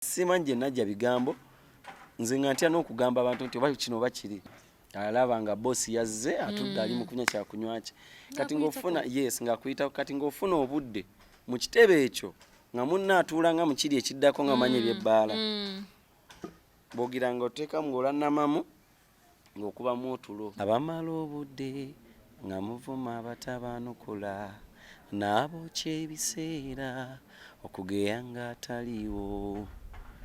Simanje najja bigambo nze nga ntya n'okugamba abantu nti oba kino bakiri alaba nga boss yazze atudde ali mu kunywa kya kunywa kye kati ng'ofuna yes nga kuyita kati ng'ofuna obudde mu kitebe ekyo nga munna atuula nga mukiri ekiddako nga manye eby'ebbaala bogira nga oteeka ng'olannamamu ng'okubamu otulo abamala obudde nga muvuma abatabaanukula n'abokya ebiseera okugeya nga ataliiwo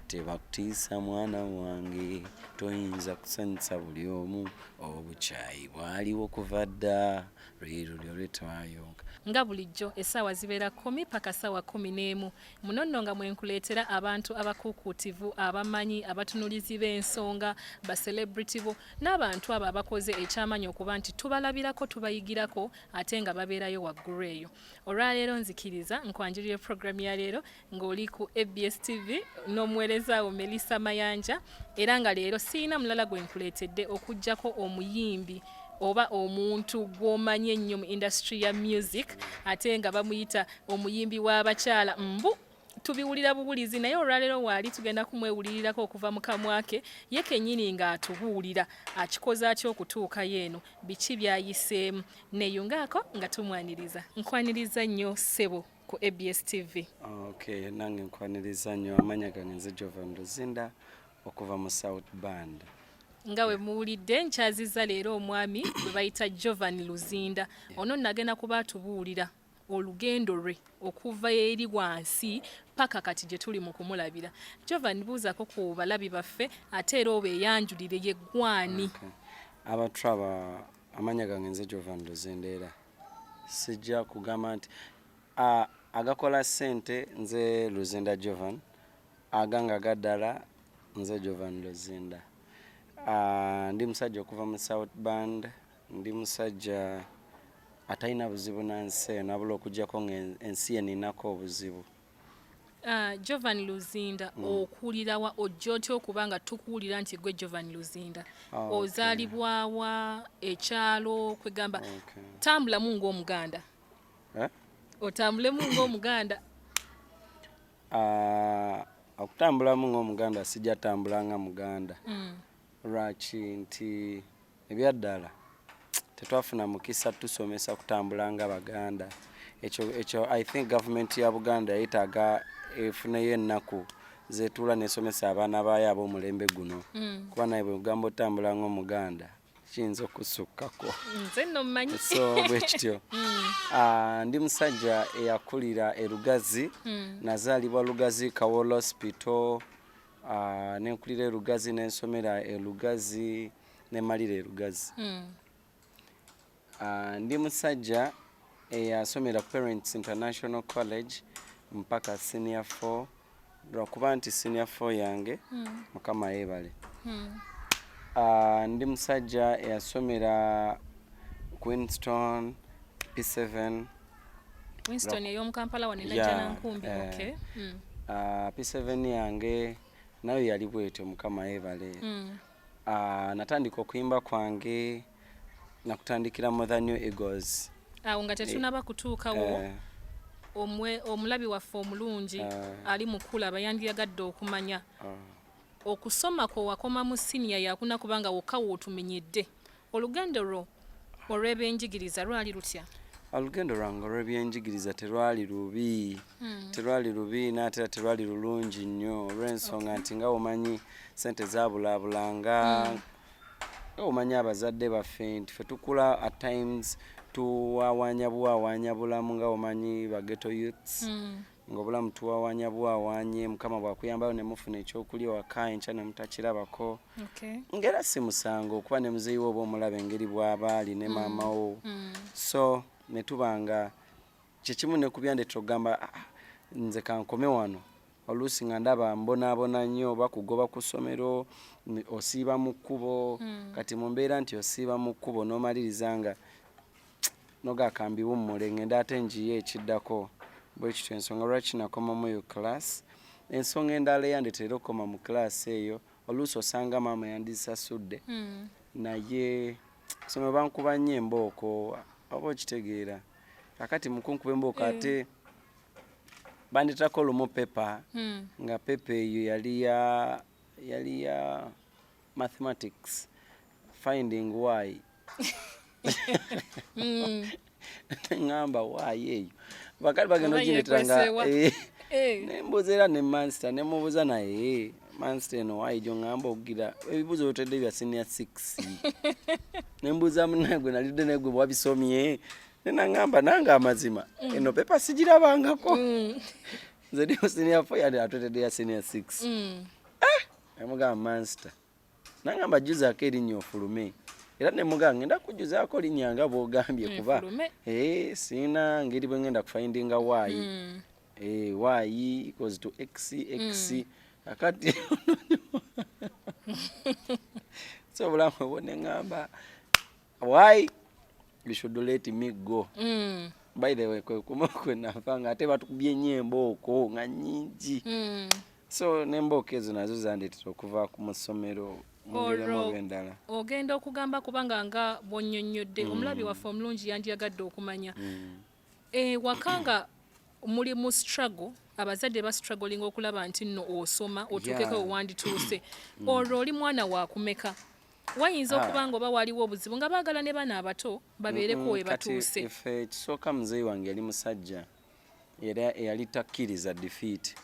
tebakutiisa mwana wange toyinza kusanyusa buli omu obukyayi bwaliwo kuva dda lwero lwetwayonka nga bulijjo essaawa zibeera 10 paka ssaawa 11 muno nno nga mwenkuleetera abantu abakuukutivu abamanyi abatunulizi b'ensonga baselebrity bo n'abantu abo abakoze ekyamanyi okuba nti tubalabirako tubayigirako ate nga babeerayo waggulu eyo olwaleero nzikiriza nkwanjulira programu ya leero ng'oli ku ABS TV n'omuweerezaawo Melissa Mayanja era nga leero siina mulala gwe nkuleetedde okuggyako omuyimbi oba omuntu gw'omanye ennyo mu industry ya music ate nga bamuyita omuyimbi w'abakyala mbu tubiwulira bubulizi naye olwaleero waali tugenda kumwewulirirako okuva mu kamwa ke ye kennyini ng'atubuulira akikoze atya okutuuka yeeno biki byayiseemu neeyungaako nga tumwaniriza nkwaniriza nnyo ssebo ku ABS TV. Okay, nange nkwaniriza nnyo amanya gange nze Jovan Luzinda okuva mu South Band. Nga we muwulidde nkyaziza leero omwami bwe bayita Jovan Luzinda ono nagenda kuba atubuulira olugendo lwe okuva eri wansi paka kati gye tuli mu kumulabira. Jovan, buuzako ku balabi baffe ate era obeeyanjulire ye gwani. Abatraba amanya gange nze Jovan Luzinda era sijja kugamba nti agakola ssente nze Luzinda Jovan aganga gaddala nze Jovan Luzinda. Ndi musajja okuva mu South Band, ndi musajja atalina buzibu nansi nabula okuggyako ensi eninako obuzibu. Jovan Luzinda okuwulirawa ojja otya okuba nga tukuwulira nti gwe Jovan Luzinda ozaalibwawa ekyalo kwegamba tambulamu ng'Omuganda otambulemu ng'Omuganda? Okutambulamu ng'Omuganda sijja tambulanga Muganda lwaki nti ebyaddala tetwafuna mukisa tusomesa kutambulanga Baganda ekyo I think government ya Buganda yetaaga efuneyo ennaku zetuula nesomesa abaana baayo ab'omulembe guno kuba naye bwe gamba otambula ng'Omuganda kiyinza okusukkako nze nno mmanyi so bwe kityo ndi musajja eyakulira e Lugazi nazaalibwa Lugazi Kawolo Hospital nenkulira e Lugazi nensomera e Lugazi nemalira e Lugazi ndi musajja eyasomera Parents International College mpaka senior 4 lwakuba nti senior 4 yange mukama yeebale. Ndi musajja eyasomera Winston P7 ey'omu Kampala wano najja nankumbi. Okay. P7 yange nayo yali bwetyo mukama yeebale. Natandika okuyimba kwange nakutandikira mu The New Eagles. Awo nga tetunaba kutuukawo omulabi waffe omulungi ali mukulaba yandiyagadde okumanya okusoma kwo wakoma mu siniya yakuna kubanga wokka wootumenyedde olugendo lwo olw'ebyenjigiriza lwali lutya? Olugendo lwange olw'ebyenjigiriza terwali lubi n'ate terwali lulungi nnyo olw'ensonga nti nga omanyi sente zabulaabulanga nga omanyi abazadde baffe nti ffe tukula at times tuwawaanya bulamu nga omanyi ba ghetto youths ng'obulamu tuwawaanya buwawaanye mukama bwakuyambayo ne mufuna ekyokulya waka enkya ne mutakirabako ng'era si musango okuba ne muzeeyi wo oba omulaba engeri bw'abaali ne maama wo so ne tubanga kyekimu ne kubyandetera okugamba nze kankome wano oluusi nga ndaba mbonaabona nnyo oba kugoba ku ssomero osiiba mu kkubo kati mu mbeera nti osiiba mu kkubo n'omaliriza nga nogakambi wummule ngenda ate njiye ekiddako bwe kityo ensonga lwaki nakomamu eyo class ensonga endala eyandetera okukoma mu class eyo oluusi osanga maama yandisasudde naye kusoma bankuba nnyo embooko oba okitegeera kakati mukunkuba embooko ate banditako lumu pepa nga pepa eyo yali ya mathematics finding why ngamba why eyo bakali bagenda ogireteranga nembuuza era ne master nemubuuza naye master eno why jo ngamba ogira ebibuuzo otedde bya senior 6 nembuuza munnaye gwe nalidde negwe wabisomye nenangamba nange amazima eno pepa sigirabangako nze ndi senior 4 yali atwetedde ya senior 6 nemugamba master nangamba jjuzaako erinnya ofulume era nemugamba ngenda kujjuzaako linnya nga bw'ogambye kuba siina ngeri bwe ngenda kufindinga y y equals to x akati so bulamu obwo neŋŋamba why you should let me go by the way kwe navanga ate batukubye nnyo embooko nga nnyingi so n'embooko ezo nazo zandeetera okuva ku masomero mungeremu endala ogenda okugamba kubanga nga bw'onnyonnyodde omulabi waffe omulungi yandiyagadde okumanya wakanga muli mu struggle abazadde ba struggling okulaba nti nno osoma otuukeko wewandituuse olwo oli mwana wakumeka wayinza okuba nga oba waliwo obuzibu nga baagala ne bana abato babeereko we batuuse ife ekisooka muzeeyi wange yali musajja era eyali takkiriza defeat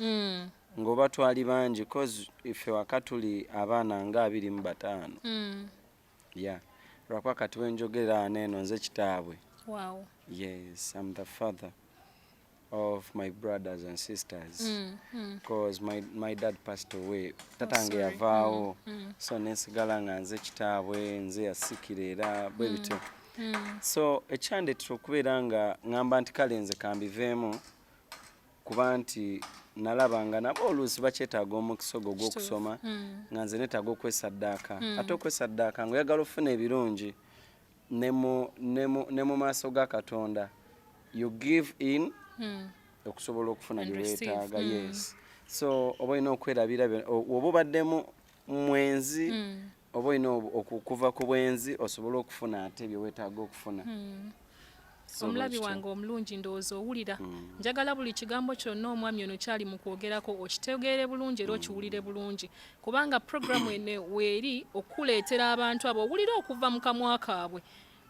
ng'oba twali bangi cause ife waka tuli abaana nga 25 lwakuba kati wenjogera neeno nze kitaabwe yes I'm the father of my brothers and sisters because my dad passed away tatange yavaawo so nensigala nga nze kitaabwe nze yasikira era bwe bityo so ekyandeetera okubeera nga ŋŋamba nti kale nze kambiveemu kuba nti nalaba nga nabo oluusi bakyetaaga omukisa ogwo gw'okusoma nga nze neetaaga okwesaddaaka ate okwesaddaaka ng'oyagala ofuna ebirungi ne mu maaso ga Katonda you give in okusobola okufuna bye weetaaga yes so oba olina okwerabira oba obaddemu mwenzi oba olina okuva ku bwenzi osobola okufuna ate bye weetaaga okufuna omulabi wange omulungi ndowooza owulira njagala buli kigambo kyonna omwami ono kyali mu kwogerako okitegeere bulungi era okiwulire bulungi kubanga programu ene weeri okuleetera abantu abo owulira okuva mu kamwa kaabwe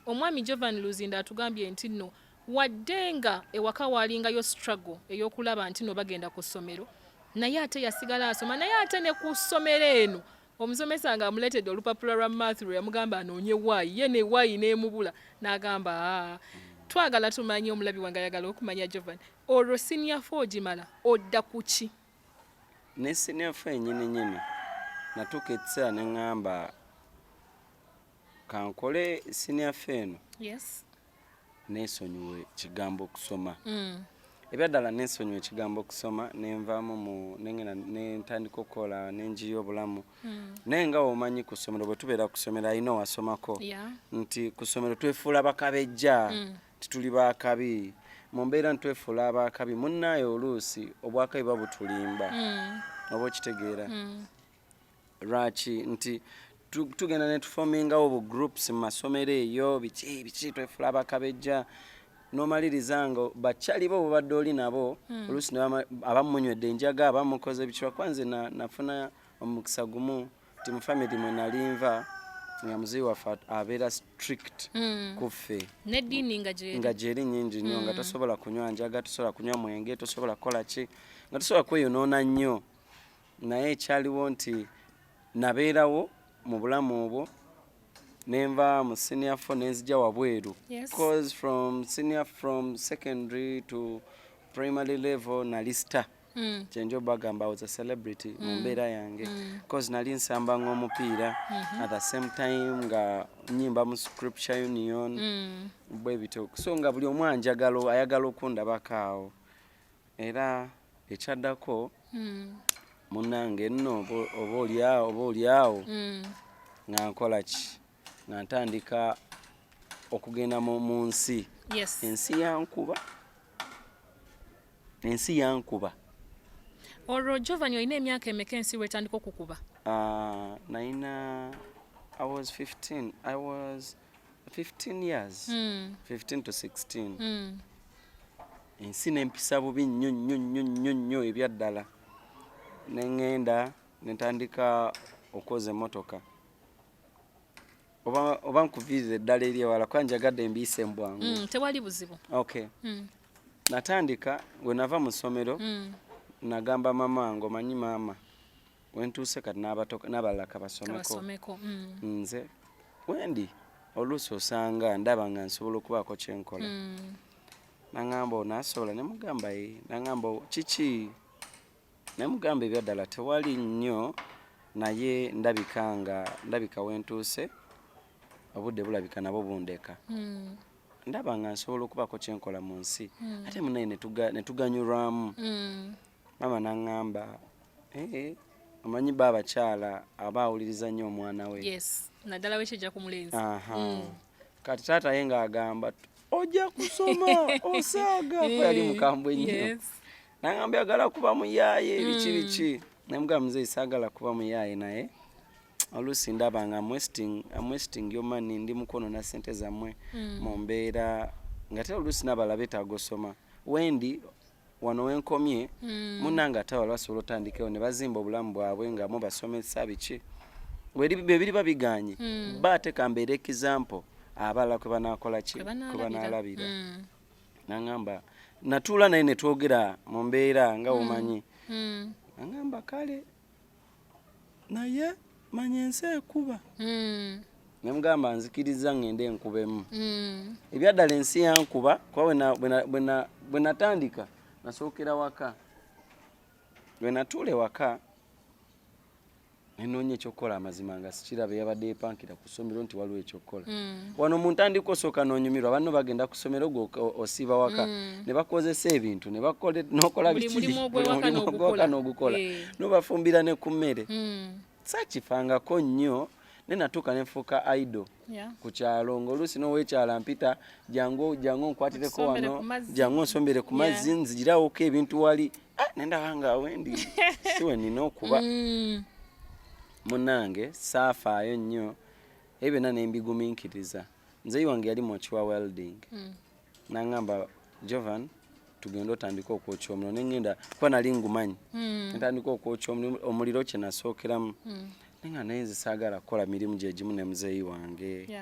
omwami Jovan Luzinda atugambye nti nno wadde nga ewaka waalingayo struggle ey'okulaba nti no bagenda ku ssomero naye ate yasigala asoma naye ate ne ku ssomero eno omusomesa nga amuleetedde olupapula lwa math lwe yamugamba anoonye waayi ye ne waayi n'emubula n'agamba twagala tumanye omulabi wange ayagala okumanya Jovan olwo senior 4 gimala odda ku ki ne senior 4 nyini natuuka ekiseera ne ŋŋamba kankole senior 4 eno neesonyiwe kigambo okusoma ebyaddala neesonyiwe ekigambo okusoma nenvaamu nentandika okukola n'enjiri y'obulamu naye nga omanyi ku ssomero bwe tubeera ku ssomero alina owasomako nti ku ssomero twefuula bakabejja tituli baakabi mu mbeera ntwefuula abaakabi munnaayo oluusi obwakabi babutulimba oba okitegeera lwaki nti tugenda ne tufomingawo bu groups mu masomero eyo biki twefuula abakabejja n'omaliriza nga bakyali bo bubadde oli nabo oluusi abamunywedde enjaga abamukoze bikirwa kwanze nafuna omukisa gumu ti mu family mwe nalinva nga muzeeyi waffe abeera strict kuffe n'eddiini nga gyeri nnyingi nnyo nga tosobola kunywa njaga tosobola kunywa mwenge tosobola kukola ki nga tosobola kweyonoona nnyo naye ekyaliwo nti nabeerawo mu bulamu obwo nenva mu senior 4 nenzija wabweru cause from secondary to primary level nali star kyenjo bagamba I was a celebrity mu mbeera yange cause nali nsamba ng'omupiira at the same time nga nyimba mu scripture union bwe bityo so nga buli omu ayagala okundabako awo era ekyaddako munnange nno oba oliawo nga nkola ki nga ntandika okugenda mu nsi ensi yankuba olwo Jovan olina emyaka emeka ensi wetandika okukuba I was 15 years 15 to 16 ensi n'empisa bubi nnyo ebyaddala ne ŋŋenda ne ntandika okwoza emmotoka oba nkuviirira eddala eri ewala kuba njagadde mbiise mu bwangu. Tewali buzibu. Okay. Natandika bwe nava mu ssomero nagamba mama wange omanyi maama wentuuse kati n'abalala kabasomeko nze wendi oluusi osanga ndaba nga nsobola okubaako kyenkola. Naŋŋamba onaasobola ne mugamba naŋŋamba kiki ne mugamba ebyaddala tewali nnyo naye ndabika wentuuse obudde bulabika nabo bundeka ndaba nga nsobola okubaako kyenkola mu nsi ate munaye ne tuganyulwamu. Mama naŋŋamba omanyi ba abakyala abaawuliriza nnyo omwana we. Yes, naddala wekijja ku mulenzi. Kati taata ye ng'agamba ojja kusoma osaaga ko yali mukambwe nnyo. Naŋŋamba yagala kuba muyaaye biki nemugamba muzeeyi saagala kuba muyaaye naye oluusi ndaba nga I'm wasting your money ndi mukono na ssente zammwe mu mbeera nga te oluusi n'abala beetaaga osoma wendi wano wenkomye munnange ate wali basobola otandikewo ne bazimba obulamu bwabwe nga mubasomesa biki bwe biriba biganye baate kambeera ekizampo abalala kwe banaakola ki kwe banaalabira. Naŋŋamba natuula naye ne twogera mu mbeera nga womanyi. Naŋŋamba kale naye manya ensi ekuba. Ne mugamba nzikiriza ngende enkubemu. Ebyaddala ensi yankuba kuba bwe natandika nasookera waka bwe natuula ewaka nenoonya ekyokukola amazima nga sikiraba yabadde yepankira ku ssomero nti waliwo ekyokukola. Wano mu ntandika osooka n'onyumirwa banno bagenda ku ssomero gwe osiiba waka ne bakozesa ebintu n'okola biki ogwewaka n'ogukola n'obafumbira ne ku mmere. Saakifangako nnyo ne natuuka ne nfuuka idol ku kyalo ng'oluusi n'oweekyala mpita jangu nkwatireko wano jangu nsombere ku mazzi nzigirawooko ebintu wali nendaba nga wendi si we nina okuba. Munnange saafaayo nnyo ebyo byonna ne mbigumiikiriza. Nzeyi wange yali mwokiwa welding. Naŋŋamba Jovan tugende otandika okwokya omuliro ne ŋŋenda kuba nali ngumanyi ntandika okwokya omuliro kye nasookeramu nenga naye nze saagala kukola mirimu gye gimu ne muzeeyi wange.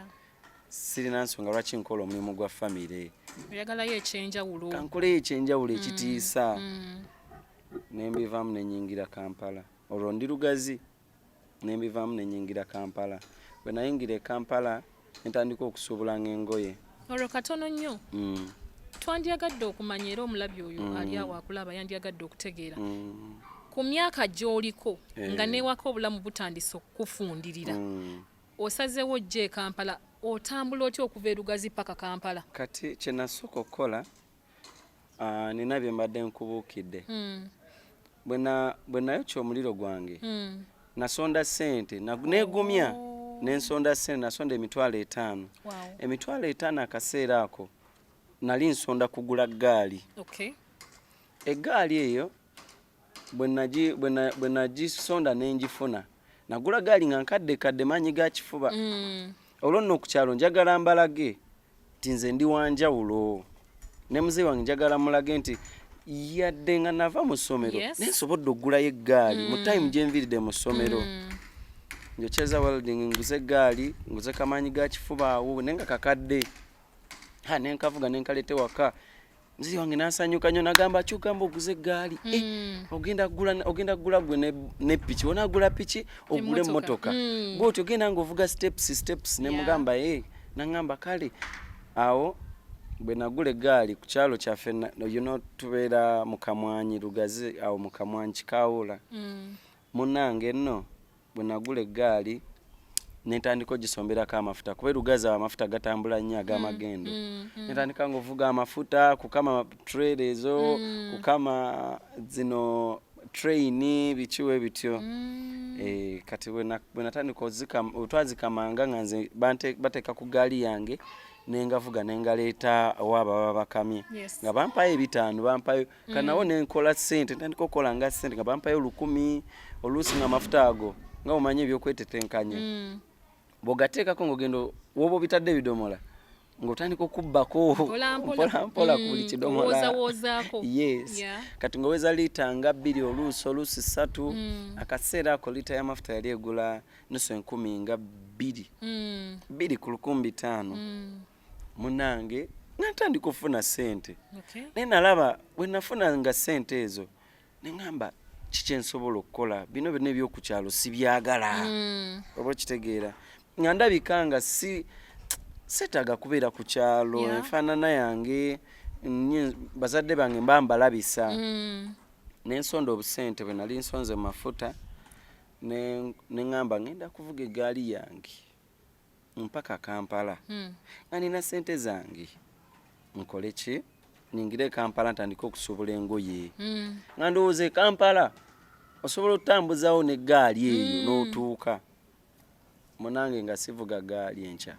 Sirina nsonga lwaki nkola omulimu gwa famire. Oyagalayo ekyenjawulo. Kankoleyo ekyenjawulo ekitiisa. Ne mbivaamu ne nnyingira Kampala. Olwo ndi Lugazi ne mbivaamu ne nnyingira Kampala. Bwe nayingira e Kampala ne ntandika okusuubulanga engoye. Olwo katono nnyo. Twandyagadde okumanya era omulabi oyo ali awo akulaba yandyagadde okutegeera. Ku myaka gy'oliko nga newaka obulamu butandise okukufundirira osazeewo ojja e Kampala otambula otya okuva e Lugazi paka Kampala? Kati kye nasooka okukola nina bye mbadde nkubuukidde. Bwe nayokya omuliro gwange nasonda ssente neegumya nensonda ssente nasonda £50. £50 akaseera ako nali nsonda kugula ggaali. Eggaali eyo bwe nagisonda nenjifuna nagula gaali nga nkadde maanyi ga kifuba. Olwo nno ku kyalo njagala mbalage nti nze ndi wanjawulo ne muzeeyi wange njagala mulage nti yadde nga nava mu ssomero nensobodde okugulayo eggaali mu time gye nviiridde mu ssomero. Njokyeza welding nguze eggaali nguze kamaanyi ga kifuba awo nenga kakadde nenkavuga nenkaleete waka. Muzeeyi wange n'asanyuka nnyo n'agamba kyogamba oguze eggaali ogenda kugula gwe ne piki onaagula piki ogule emmotoka bw'otyo ogenda ng'ovuga steps ne mugamba naŋŋamba kale awo bwe nagula eggaali ku kyalo kyaffe tubeera mu Kamwanyi Lugazi awo mu Kamwanyi Kikaawula. Munnange nno bwe nagula eggaali nentandika ogisomberako amafuta kuba Lugazi awo amafuta gatambula nnyo ag'amagendo. Nentandika ng'ovuga amafuta kukama trailer ezo kukama zino train bikiwe bityo. Kati bwe natandika otwazikamanga nga nze bateeka ku gaali yange nengavuga nengaleeta owaabo baba bakamye nga bampayo £5 bampayo kanawo nenkola ssente ntandika okukola nga ssente nga bampayo 100 oluusi nga amafuta ago nga omanyi ebyokwetetenkanya bw'ogateekako ng'ogenda woba obitadde ebidomola ng'otandika okubbako mpola ku buli kidomola. Yes. Kati ng'oweza lita nga 2 oluusi 3 akaseera ako lita y'amafuta yali egula nusu 10,000 2 ku 1,500 munange natandika okufuna sente. Naye nalaba bwe nafuna nga sente ezo ne ngamba kiki nsobola okukola bino byonna ebyokukyalo sibyagala. Oba okitegeera nga ndabika nga setaga kubeera ku kyalo enfaanana yange bazadde bange mbambalabisa n'ensonda obusente bwe nali nsonze mu mafuta ne ngamba ngenda kuvuga eggaali yange mpaka Kampala nga nina sente zange nkole ki ningire Kampala ntandika okusuubula engoye nga ndowooza Kampala osobola okutambuzawo n'eggaali eyo n'otuuka munange nga sivuga gaali enkya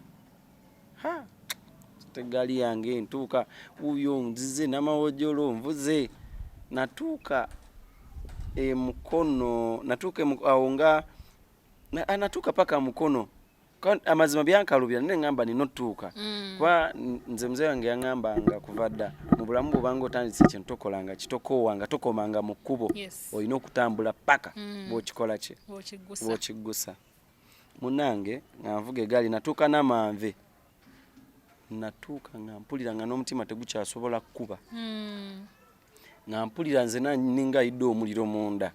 teggaali yange ntuuka uyo nzize n'amawojjolo nvuze natuuka Mukono awo nga natuuka paka Mukono amazima byankalubira ne ngamba nina otuuka kuba nze muze wange yaŋŋambanga kuva dda mu bulamu bwobanga otandise ekintu tokolanga kitokowanga tokomanga mu kkubo olina okutambula paka bw'okikola ki bw'okiggusa. Munange nga nvuga eggaali natuuka n'amanve natuuka nga mpulira nga n'omutima tegukyasobola kkuba nga mpulira nze ninga ayidde omuliro munda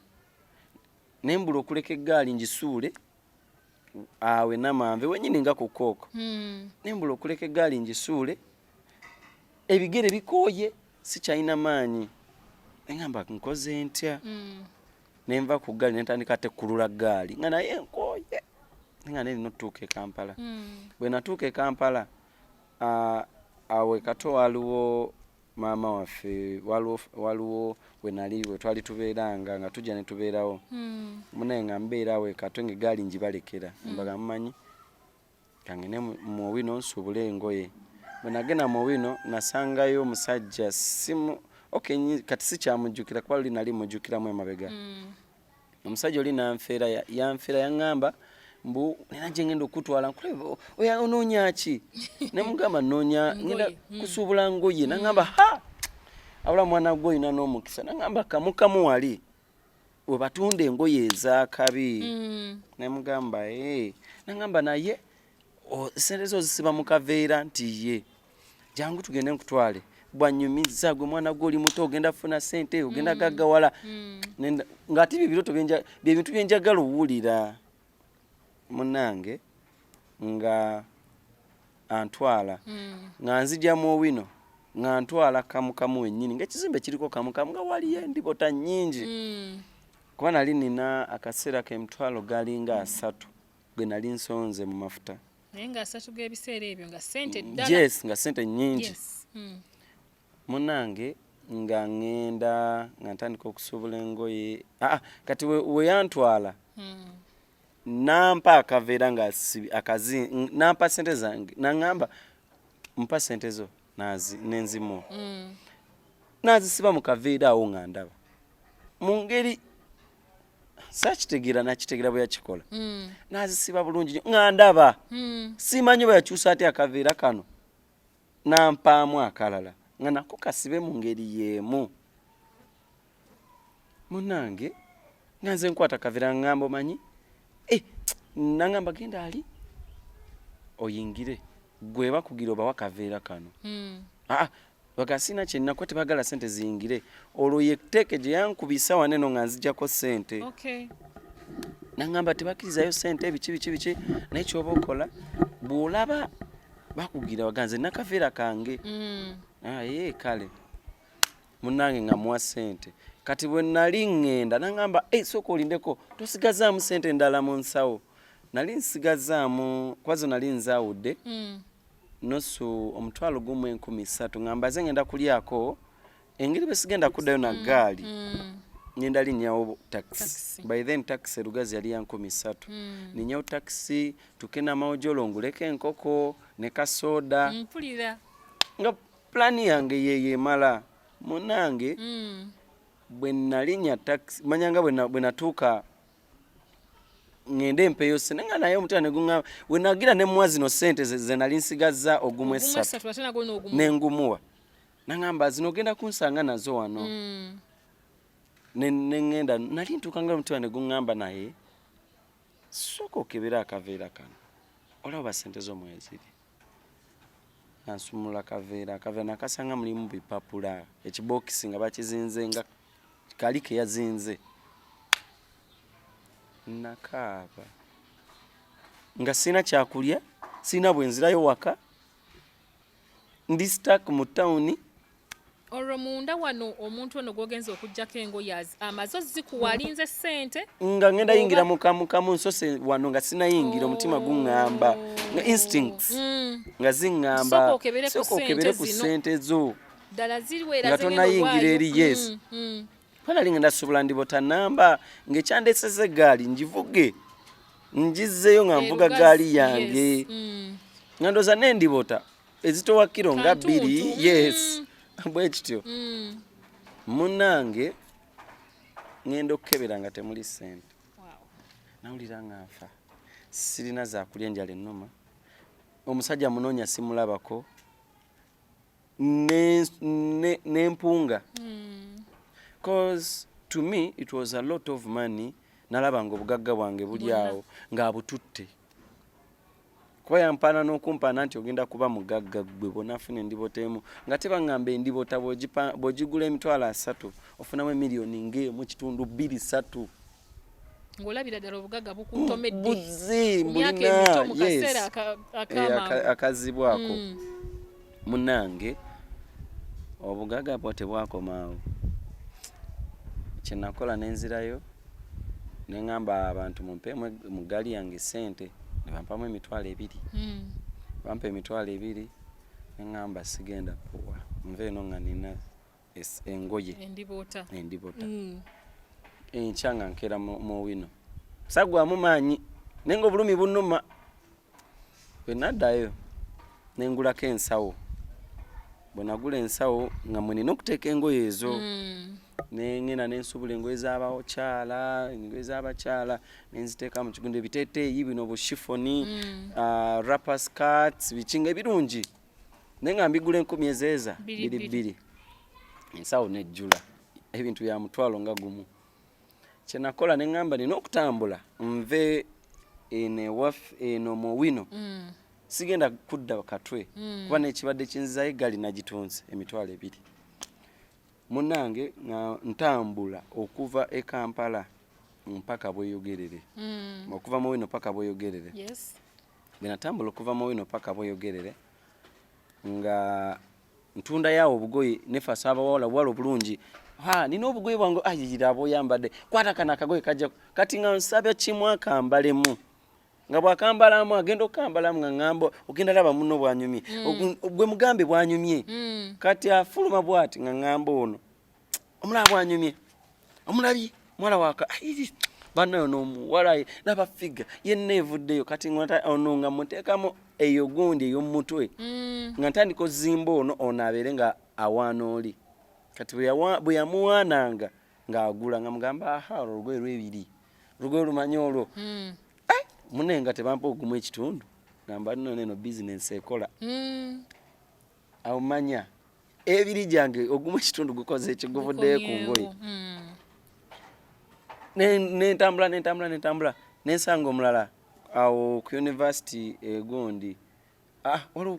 nembula okuleka eggaali ngisuule awe n'amanve wenyini nga ku kkooko nembula okuleka eggaali ngisuule ebigere bikooye sikyalina maanyi engamba nkoze ntya nenva ku ggaali nentandika tekkulula ggaali nga naye nkooye nga nerina otuuka e Kampala. Bwe natuuka e Kampala awe kato waliwo maama waffe waliwo we twali tubeeranga nga tujja ne tubeerawo munaye nga mbeerawo ekato ng'eggaali ngibalekera mbaga mumanyi kangene mu Owino nsuubule engoye. Bwe nagenda mu Owino nasangayo omusajja kati sikyamujjukira kuba luli nali mujjukiramu emabega. Omusajja oli yanfeera yaŋŋamba mbu nina gye ngenda okutwala nkulebe onoonya ki ne mugamba noonya ngenda kusuubula ngoye naŋŋamba awula mwana gwe olina n'omukisa naŋŋamba kamukamu wali we batunda engoye ez'akabi ne mugamba naŋŋamba naye sente zo zisiba mu kaveera nti ye jangu tugende nkutwale bwanyumiza gwe mwana gwe oli muto ogenda kufuna sente ogenda gaggawala ng'ati byebintu byenjagala owulira. Munange nga antwala nga nzija mu Owino nga ntwala kamukamu wennyini ng'ekizimbe kiriko kamukamu nga waliyo endibota nnyingi kuba nali nina akaseera k'emitwalo galinga 3 gwe nali nsonze mu mafuta naye nga 3 g'ebiseera ebyo nga sente ddala. Yes, nga sente nnyingi. Munange nga ŋŋenda nga ntandika okusuubula engoye kati we yantwala nampa akaveera nga nampa sente zange naŋŋamba mpa sente zo nenzimu nazisiba mu kaveera awo nga ndaba mu ngeri nakitegeera bwe yakikola nazisiba bulungi nga ndaba simanyi bwe yakyusa ate akaveera kano nampaamu akalala nga nako kasibe mu ngeri y'emu. Munange nga nze nkwata akaveera ŋŋamba omanyi naŋŋamba genda ali oyingire gwe bakugira obawa akaveera kano bagasina kye nnako tebagala sente ziyingire olwo yeteeke gye yankubisa waneno nga nzijjako sente naŋŋamba tebakkirizayo sente biki naye kyoba okola bw'olaba bakugira waganze nakaveera kange kale munange nga muwa sente. Kati bwe nali ŋŋenda naŋŋamba sooka olindeko tosigazaamu sente endala mu nsawo nali nsigazaamu kwazo nali nzaawudde nusu omutwalo gumu 13,000 nga mbaze ngenda kulyako engeri bwe sigenda kuddayo na ggaali ngenda linnyawo taxi. By then taxi erugazi yali ya 13,000 ninnyawo taxi tukena amawojjolo nguleko enkoko ne kasoda nga plani yange yeemala. Munange bwe nalinnya taxi manyanga bwe natuuka ngende mpeyo sente nga naye omutwe ne gungamba we nagira ne mwazino sente ze nali nsigaza ogumwe 3 nengumuwa nangamba zino genda kunsanga nazo wano nengenda nali ntukanga omutwe ne gungamba naye soko kebera akaveera kano olaba sente zo mweziri ansumula kaveera nakasanga mulimu bipapula ekibokisi nga bakizinze nga kalike yazinze nakaaba nga sina kyakulya sina bwenzirayo waka ndi stuck mu town olwo munda wano omuntu ono gwogenza okujjako engoye amazo zikuwalinze sente nga ngenda yingira mukamu nsose wano nga sina yingira omutima guŋŋamba nga instincts nga ziŋŋamba soko okebere ku sente zo ddala ziriwera nga tonayingira eri yes pala ngenda subula ndibota namba ng'ekyandeseze gaali ngivuge njizzeyo nga mvuga gaali yange nga ndoza n'endibota ezitowa kiro nga 2 yes bwe kityo munange ngenda okukebera nga temuli sente nawulira nga nfa sirina zakulya enjala ennuma omusajja munoonya simulabako n'empunga because to me it was a lot of money nalaba nga obugagga bwange buli awo ng'abututte kuba yampaana n'okumpaana nti ogenda kuba mugagga gwe bonafuna endibotemu nga tebaŋŋamba endibota bw'ogigula $3 ofunamu miliyoni $1.2-3 ng'olabira ddala obugagga bukutomedde buzzi mulina akazibwako munange obugagga bwo tebwakomaawo kyenakola nenzirayo neŋŋamba abantu mumpeemu mu ggaali yange sente ne bampamu $2 bampa $2 neŋŋamba sigenda puwa nve eno nga nina engoye endibota enkya nga nkeera mu wino sagwamu maanyi naye nga obulumi bunnuma bwe naddayo nengulako ensawo bwe nagula ensawo nga mwe nina okuteeka engoye ezo nengenda nensubula engoye z'abakyala nenziteeka mu kigundo ebiteeteeyi bino bushifoni rapper skirts bikinga ebirungi naye nga mbigula 10 ezeeza 2 ensawo nejjula ebintu bya mutwalo nga gumu kyenakola neŋŋamba nina okutambula nve eno mu wino sigenda kudda katwe kuba n'ekibadde kinzizayo eggaali nagitunze $2 munange nga ntambula okuva e Kampala mpaka Bweyogerere okuva mu wino paka Bweyogerere natambula okuva mu wino paka Bweyogerere nga ntunda yawo obugoye nefasa abawala bwala obulungi nina obugoye bwange ayira aboyambadde kwata kana akagoye kajja kati nga nsabya kimu akambalemu nga bwakambalamu agenda okukambalamu nga ŋŋamba ogenda laba muno bwanyumye gwe mugambe bwanyumye kati afuluma bwati nga ŋŋamba ono omulaba bwanyumye omulabye mwala waka banayo n'omuwala laba figa yenna evuddeyo kati ono nga muteekamu eyo gundi ey'omutwe nga ntandika ozimba ono abeere nga awaana oli kati bwe yamuwaananga ng'agula nga mugamba olugoye lwebiri olugoye lumanyi olwo munenga tebampa ogumu ekitundu ngamba neno bizinensi ekola awumanya ebiri gyange ogumu ekitundu gukoze ekiguvuddeyo ku ngoye nentambula nensanga omulala awo ku university egondi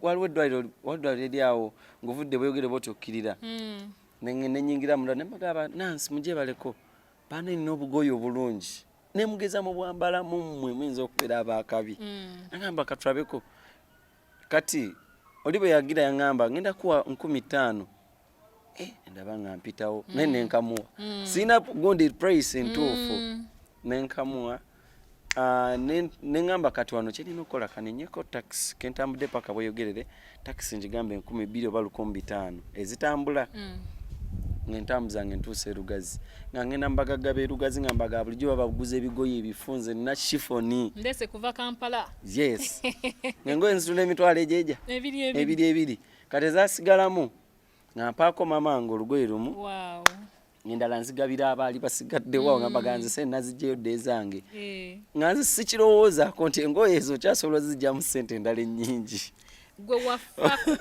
waliwo eddwaliro eri awo nguvudde Bweyogere bwoti okkirira nenyingira munda nembagamba nansi mujebaleko bana nina obugoye obulungi nemugeza mu bwambala mummwe muyinza okubeera abakabi nagamba katulabeko kati oli bwe yagira yaŋŋamba ngenda kuwa 15,000 ndaba nga mpitawo naye nenkamuwa sirina gundi price entuufu nenkamuwa neŋŋamba kati wano kyenina okukola kanenyeko taxi kentambudde paka Bweyogerere taxi ngigambe 2,000 oba 1,500 ezitambula ngentambuza ngentuuse erugazi nga ngenda mbagagga berugazi nga mbaga bulijjo babaguza ebigoye ebifunze na shifoni ndese kuva Kampala yes nengoye nzitula emitwalo ejeja ebiri kati zasigalamu nga mpaako mama ngo olugoye lumu endala nzigabira abaali basigaddewo nga baganze sente nazijjayo dde zange nga nze sikirowoozaako nti engoye ezo kyasobola zijja mu sente endala ennyingi gwe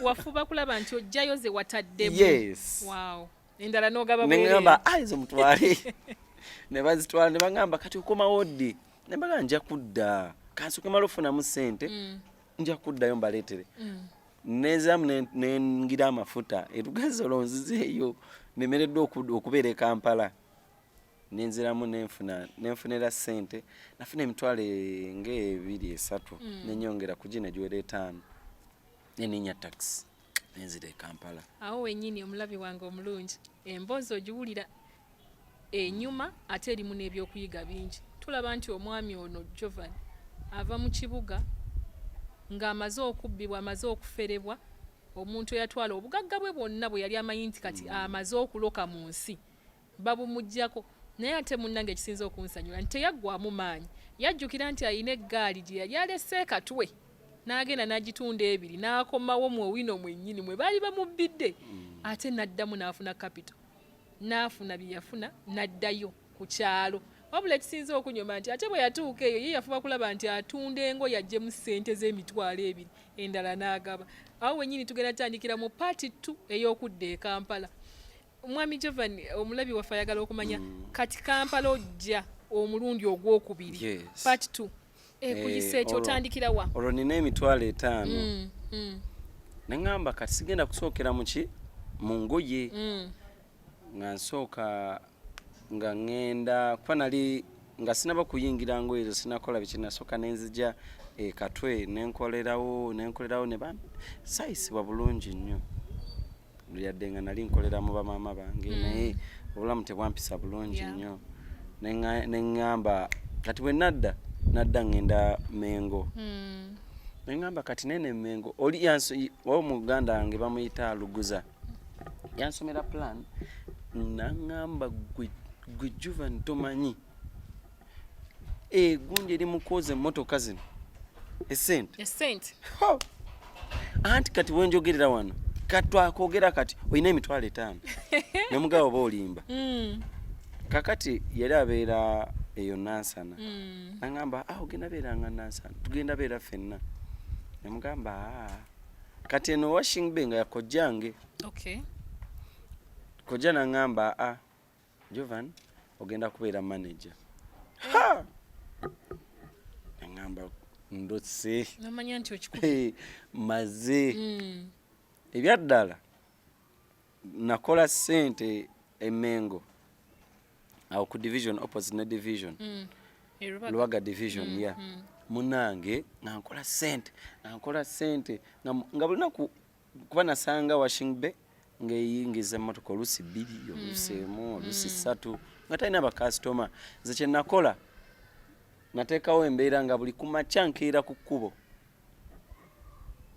wafuba kulaba nti ojjayo ze wataddemu. Yes. Wow. Endala n'ogaba bwereere. Ne ngamba ezo mutwale. Ne bazitwala ne bagamba kati okomawo ddi. Ne bagamba nja kudda. Kansuke mala ofunamu ssente. Nja kuddayo mbaleetere. Nezaamu nengira amafuta erugazi olonzizeeyo nemeredde okubeera e Kampala. Nenziramu nenfunira ssente nafuna emitwalo ng'ebiri esatu nenyongera ku gino egiwera 5 neninya taxi nenzira e Kampala. Awo wennyini omulabi wange omulungi emboozi ogiwulira enyuma ate erimu n'ebyokuyiga bingi. Tulaba nti omwami ono Jovan ava mu kibuga ng'amaze okubbibwa amaze okuferebwa omuntu eyatwala obugagga bwe bwonna bwe yali amanyi nti kati amaze okuloka mu nsi babumuggyako. Naye ate munnange ekisinza okunsanyula nti teyaggwamu maanyi yajjukira nti ayina eggaali gye yali alese katwe n'agenda n'agitunda ebiri n'akomawo mu owino mwennyini mwe baali bamubbidde ate n'addamu n'afuna kapito n'afuna bye yafuna n'addayo ku kyalo. Wabula ekisinza okunyoma nti ate bwe yatuuka eyo ye yafuba kulaba nti atunda engoye ajje mu ssente z'emitwalo ebiri endala n'agaba. Awo wennyini tugenda tandikira mu paati 2 ey'okudda e Kampala. Mwami Jovan omulabi waffe ayagala okumanya kati Kampala ojja omulundi ogwokubiri paati 2 kuyisa ekyo otandikira wa? Olwo nina emitwalo 5 neŋŋamba kati sigenda kusookera mu ngoye nga nsooka nga ŋŋenda kuba nali nga sinaba kuyingira ngoye ezo sinakola biki nasooka nenzija katwe nenkolerawo ne sayisibwa bulungi nnyo yadde nga nali nkolera mu bamaama bange naye obulamu tebwampisa bulungi nnyo neŋŋamba kati bwe nadda ŋŋenda Mengo neŋŋamba kati nene Mengo oli wa muganda wange bamuyita Luguza yansomera plan naŋŋamba gwe Jovan tomanyi gundi eri mukoze emmotoka zino essente anti kati wenjogerera wano kati twakoogera kati olina emitwalo 5 ne mugabo oba olimba kakati yali abeera eyo Nansana naŋŋamba ogenda beeranga Nansana tugenda beera ffenna ne mugamba kati eno washing bay nga yakojjange kojja naŋŋamba Jovan ogenda kubeera manager. Naŋŋamba ndotse namanya nti okikuba maze ebyaddala nakola ssente emengo awo ku division opposite ne division Luwaga division ya munange nankola ssente nga bulinaku kuba nasanga washing bay ng'eyingiza emmotoka olusi 2 olusi 1 olusi 3 nga talina bakasitoma nze kye nakola nateekawo embeera nga buli kumakya nkeera ku kkubo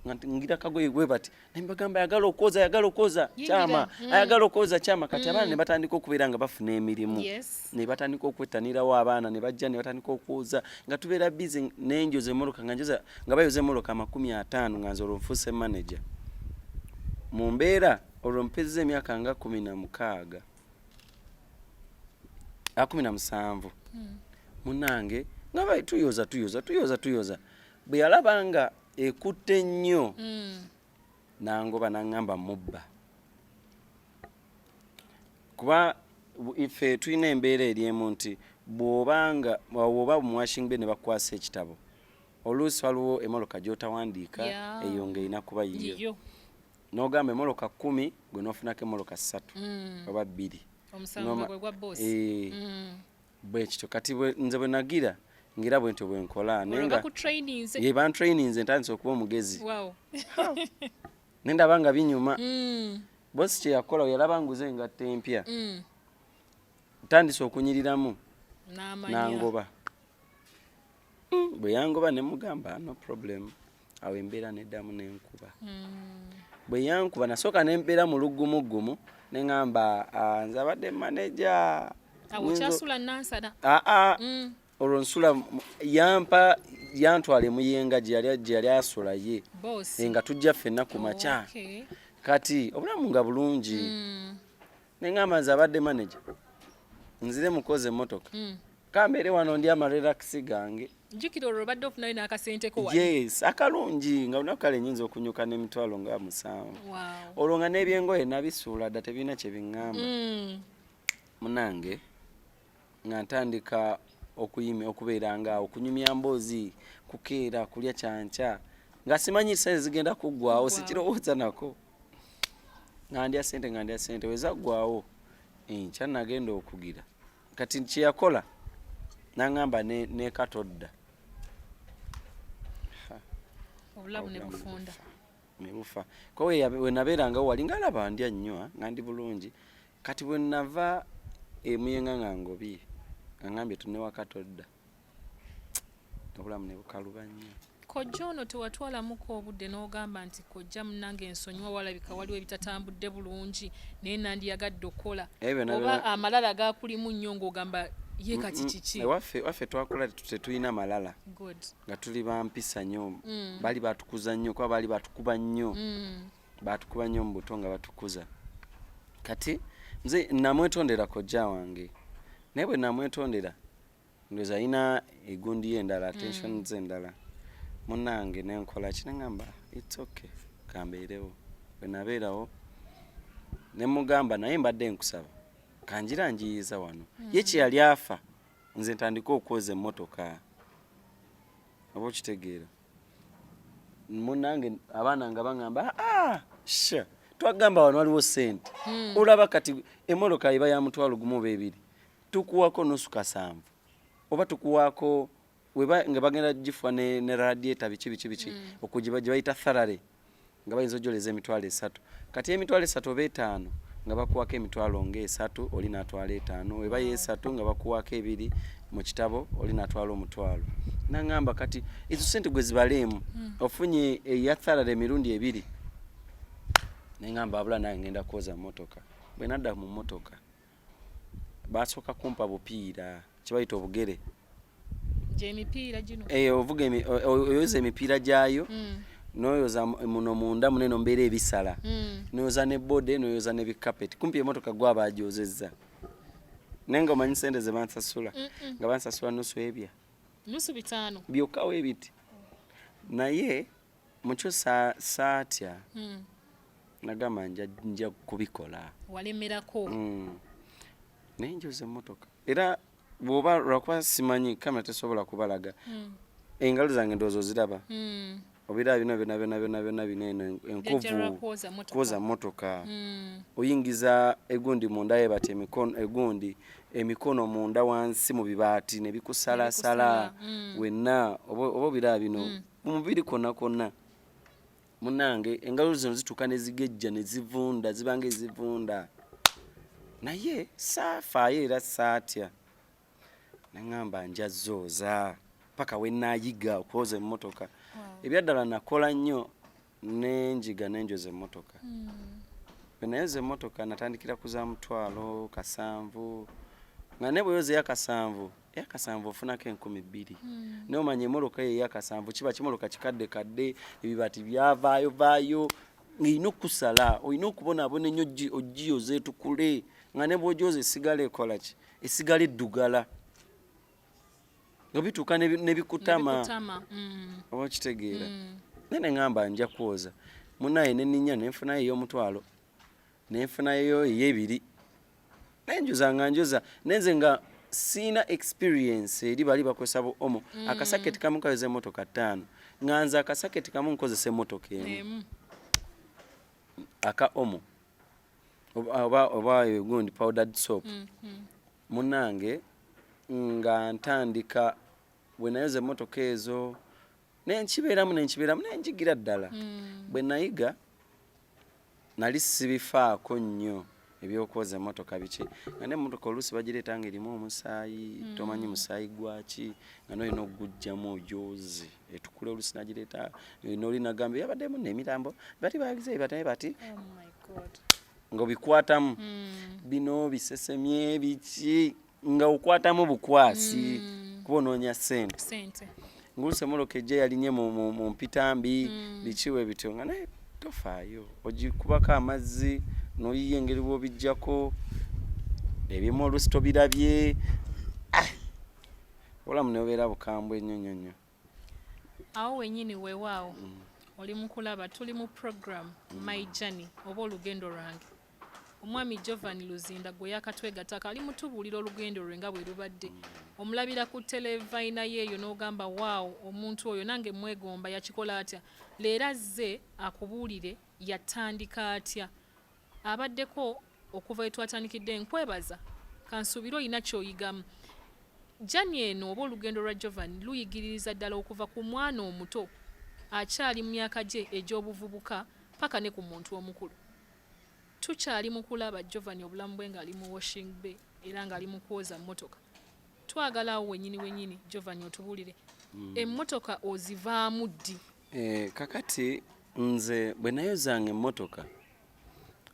ngira kagoye gwe bati nembagamba ayagala okwoza kyama ayagala okwoza kyama kati abaana ne batandika okubeera nga bafuna emirimu ne batandika okwettanirawo abaana ne bajja ne batandika okwoza nga tubeera busy n'enjoza emmoloka nga bayoza emmoloka 50 nga nze olwo nfuuse manager mu mbeera olwo mpezza emyaka nga 16 17 munange nga bayi tuyoza bwe yalaba nga ekutte nnyo nangoba naŋŋamba mubba kuba ife tulina embeera eri emu nti bw'oba mu washing bay ne bakwasa ekitabo oluusi waliwo emoloka gy'otawandiika eyo ng'erina kuba yiyo n'ogamba emoloka 10 gwe n'ofunako emoloka 3 oba 2 omusango gwe gwa boosi bwe kityo kati nze bwe nagira ngira bwe ntyo bwe nkola nenga ku trainings ban trainings ntandise okuba omugezi nendaba nga binyuma bosi kye yakola yalaba nguze engatta empya ntandise okunyiriramu nangoba bwe yangoba ne mugamba no problem awo embeera neddamu n'enkuba bwe yankuba nasooka n'embeera mu luggumugumu neŋŋamba nze abadde manager awo kyasula Nansana olwo nsula yantwala emuyenga gye yali asula ye nga tujja ffenna ku makya kati obulamu nga bulungi neŋŋamba nze abadde manager nzire mukoze motoka kambeere wano ndi amarelax gange jukira olwo badde ofunayo n'akasente ko yes akalungi nga unakale nyinza okunyuka n'emitwalo nga 7 olwo nga n'ebyengoye nabisuula dda tebirina kye biŋŋamba munange nga ntandika okubeera nga okunyumya mboozi kukeera kulya kyanca nga simanyi sente zigenda kuggwawo sikirowooza nako nga ndya sente wezaggwawo enkya nagenda okugira kati kyeyakola naŋŋamba nekatodda obulamu ne bufunda ne bufa ko we nabeerangawo wali ngalaba ndya nnyo nga ndi bulungi kati bwe nava emuyenga nga ngobi nga ngambye tunewakatodda obulamu ne bukaluba nnyo kojja ono tewatwalamuko obudde n'ogamba nti kojja munnange ensonyiwa walabika waliwo ebitatambudde bulungi naye nandiyagadde okukola oba amalala gakulimu nnyo ng'ogamba ye kati kiki waffe twakola tetulina malala nga tuli bampisa nnyo bali batukuza nnyo kuba bali batukuba nnyo mu buto nga batukuza kati nze namwetondera kojja wange naye bwe namwetondera ndoza alina egundi ye endala attention ze endala munange nenkola kinengamba it's okay kambeerewo bwe nabeerawo nemugamba naye mbadde nkusaba kanjira njiyiza wano ye kyeyali afa nze ntandika okwoza emmotoka oba okitegeera munange abaana nga baŋŋamba sha twagamba wano waliwo sente olaba kati emmotoka iba ya mutwalo gumu oba ebiri tukuwako nusu 7 oba tukuwako nga bagenda gifuwa ne radiator biki okugiba gye bayita tharare nga bayinza ojoleza emitwalo 3 kati emitwalo 3 oba 5 nga bakuwako emitwalo nga 3 oli natwala 5 weba ye 3 nga bakuwako 2 mu kitabo oli natwala omutwalo nangamba kati izo sente gwe zibalemu ofunye eya tharare emirundi 2 nengamba abula nange ngenda kwoza motoka bwe nadda mu motoka basooka kumpa bupiira kibayita obugere emipiira gino ovuga oyoza emipiira gyayo noyoza muno munda muneno mbeera ebisala noyoza ne bode noyoza ne bikapeti kumpi emotoka gwa bajozezza nenga omanyi sente ze bansasula nga bansasula nusu ebya nusu 5 byokkawo ebiti naye mukyo saatya nagamba nja kubikola walemerako naye njoza emmotoka era bwoba lwakuba simanyi kamera tesobola kubalaga engalo zange ndowooza oziraba obira bino byonna bineno enkovu kwoza motoka oyingiza egundi munda ye bati emikono munda wansi mu bibaati ne bikusalasala wenna oba obira bino mumubiri konna munange engalo zino zituuka ne zigejja ne zivunda zibanga ezivunda naye saafaayo era saatya nangamba njazooza paka wenayiga okwoza emmotoka ebyaddala nakola nnyo nenjiga nenjoza emmotoka bwe nayoza emmotoka natandikira kuza mutwalo 7 nga ne bweyoza eya7 ofunako 10,000 naye omanya emmotoka eyo eya7 kiba kimoloka kikadde ebibati byavaayo ng'olina okusala olina okubonaabona ennyo ogiyoza etukule nga ne bw'ogyoza esigala ekola ki esigala eddugala nga bituuka ne bikutama oba okitegeera naye neŋŋamba nja kwoza munaye neninya nenfunayo ey'omutwalo nenfunayo ey'ebiri nenjoza nenze nga siina experience eri bali bakozesa bu omo akasaketi kamu kayoza emmotoka 5 nga nze akasaketi kamu nkozesa emmotoka emu aka omo oba gundi powdered soap munange nga ntandika bwe nayoza emmotoka ezo nenkibeeramu nenjigira ddala bwe nayiga nali sibifaako nnyo ebyokwoza emmotoka biki nga n'emmotoka oluusi bagireeta nga erimu omusaayi tomanyi musaayi gwaki nga nolina okugugjamu ogyoze etukule oluusi nagireeta noli nagamba yabaddemu n'emirambo bati bagize bati nga obikwatamu bino bisesemye biki nga okwatamu bukwasi kuba onoonya sente ngulusa emmotoka ejja yalinye mu mpitambi bikiwe bityo nga naye tofaayo ogikubako amazzi noyiya engeri bw'obijjako ebimu olusi tobirabye olamu neobeera bukambwe ennyo. Awo wennyini weewaawo oli mu kulaba tuli mu program My Journey oba olugendo lwange. Omwami Jovan Luzinda gwe yakatwegattako ali mutubuulira olugendo lwe nga bwe lubadde. Omulabira ku televayina yeeyo n'ogamba waawo omuntu oyo nange mwegomba yakikola atya. Leero azze akubuulire yatandika atya. Abaddeko okuva etwatandikidde nkwebaza kansuubira olina ky'oyigamu. Jani eno oba olugendo lwa Jovan luyigiririza ddala okuva ku mwana omuto akyali mu myaka gye egy'obuvubuka paka ne ku muntu omukulu. Tukyali mu kulaba Jovan obulamu bwe ng'ali mu Washing Bay era ng'ali mu kwoza mmotoka. Twagala awo wennyini Jovan otubuulire emmotoka ozivaamu ddi? Kakati nze bwe nayozanga emmotoka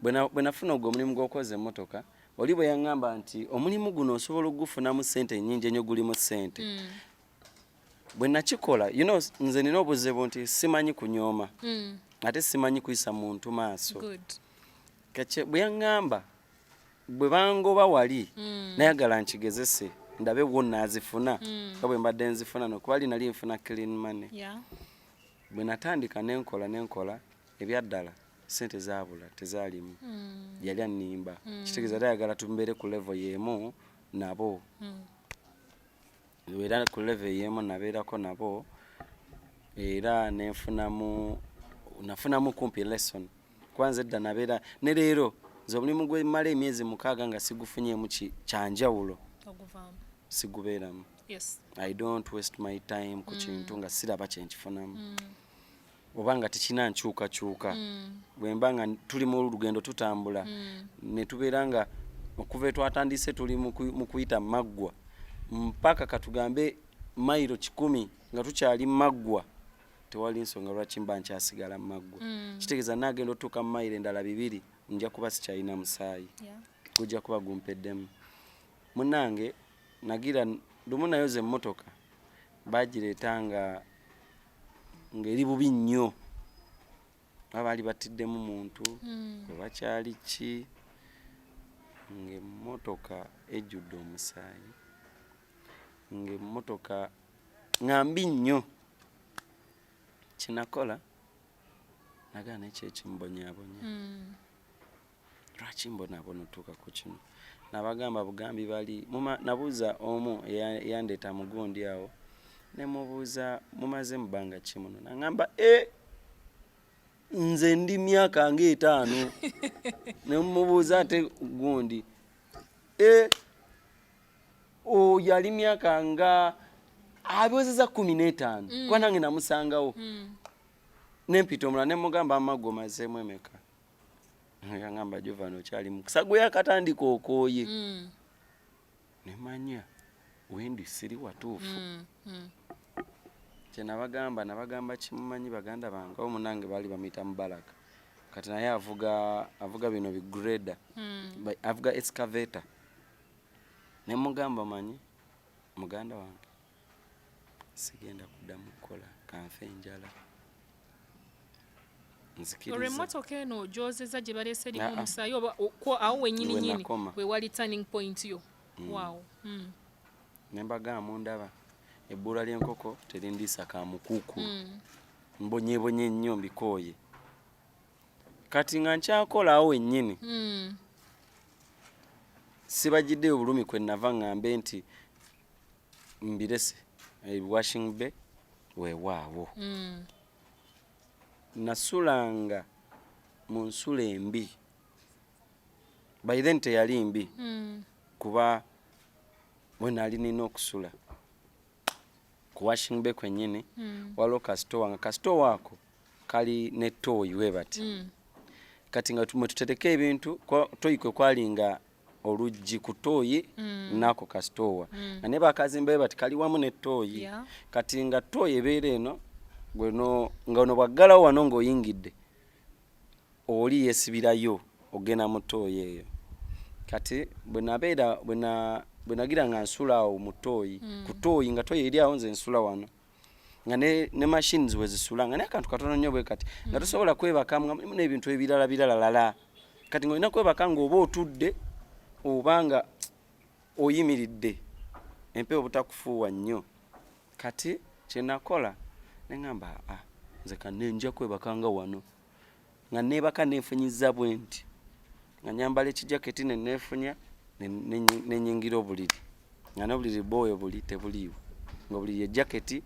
bwe nafuna ogwo omulimu gw'okwoza emmotoka oli bwe yaŋŋamba nti omulimu guno osobola okugufunamu ssente nnyingi ennyo gulimu ssente. Bwe nakikola nze nina obuzibu nti simanyi kunyooma ate simanyi kuyisa muntu maaso. Bwe yaŋŋamba bwe bangoba wali nayagala nkigezese ndabe wo naazifuna nga bwe mbadde nzifuna nokuba ali nali nfuna clean money. Bwe natandika nenkola ebyaddala sente zaabula tezaalimu. Yali annimba kitegeeza tayagala tumbeere ku level y'emu nabo. Era ku level y'emu nabeerako nabo era nafunamu kumpi lesson. Kwanza edda nabeera ne leero nze omulimu gwe mmala emyezi 6 nga sigufunyeemu kyanjawulo sigubeeramu. I don't waste my time ku kintu nga siraba kyenkifunamu oba nga tekina nkyukakyuka. Bwe mba nga tuli mu lugendo tutambula ne tubeera nga okuva twatandise tuli mu kuyita maggwa mpaka katugambe mayiro 10 nga tukyali maggwa tewali nsonga lwaki mba nkyasigala mu maggwa. Kitegeeza nagenda otuuka mu mayiro endala 2 nja kuba sikyalina musaayi gujja kuba gumpeddemu. Munange nagira lumu nayoza emmotoka bagireeta nga eri bubi nnyo baali batiddemu muntu oba kyali ki ng'emmotoka ejjudde omusaayi ng'emmotoka ngambi nnyo. Kinakola nagaa nekyo ekimbonyaabonya lwaki mbonabona otuuka ku kino nabagamba bugambi bali nabuuza omu eyandeeta mugundi awo nemubuuza mumaze mubanga ki muno naŋŋamba nze ndi myaka nga 5 nemubuuza ate gundi yali myaka nga abiwezeza 15 kuba nange namusangawo nempita omulala nemugamba amaggo mazeemu emeka yaŋŋamba Jovan okyali mukisa gwe yakatandika okooye nemanya wendi siri watuufu. Nabagamba kimumanyi baganda bange omu nange baali bamuyita Bbala kati naye avuga bino bigreda avuga excavator. Nemugamba manyi muganda wange sigenda kuddamu kukola kanfe enjala nzikiriza. Olw'emmotoka eno gyozeza gye baleese erimu omusaayi oba awo wennyini we wali turning point yo? Waawo. Nembagamba mundaba ebbula ly'enkoko terindiisa ka mukuuku mbonyebonye nnyo mbikooye kati nga nkyakola awo wennyini sibagidde obulumi kwe nava ŋŋambe nti mbirese Washing Bay weewaawo. Nasulanga mu nsula embi by then teyali mbi kuba bwe nali nina okusula ku Washing Bay kwennyini waliwo kasitowa nga kasitowa ako kali ne toyi we bati kati nga mwe tutereka ebintu toyi kwe kwalinga oluggi ku toyi nako kasitowa nga ne bakazimba we bati kali wamu ne toyi kati nga toyi ebeera eno nga ono bwaggalawo wano ng'oyingidde oli yeesibirayo ogenda mu toyi eyo. Kati bwe nagira nga nsula awo mu toyi ku toyi nga toyi eri awo nze nsula wano nga ne machines we zisula nga naye akantu katono nnyo bwe kati nga tosobola kwebakamu nga mulimu n'ebintu ebirala kati ng'olina kwebaka ng'oba otudde obanga oyimiridde empewo butakufuuwa nnyo kati kyenakola neŋŋamba nze kanenja kwebakanga wano nga neebaka neefunyiza bwe nti nga nyambala ekijaketi neneefunya nenyingira obuliri nga n'obuliri bwoyo buli tebuliiwo nga obuliri ejaketi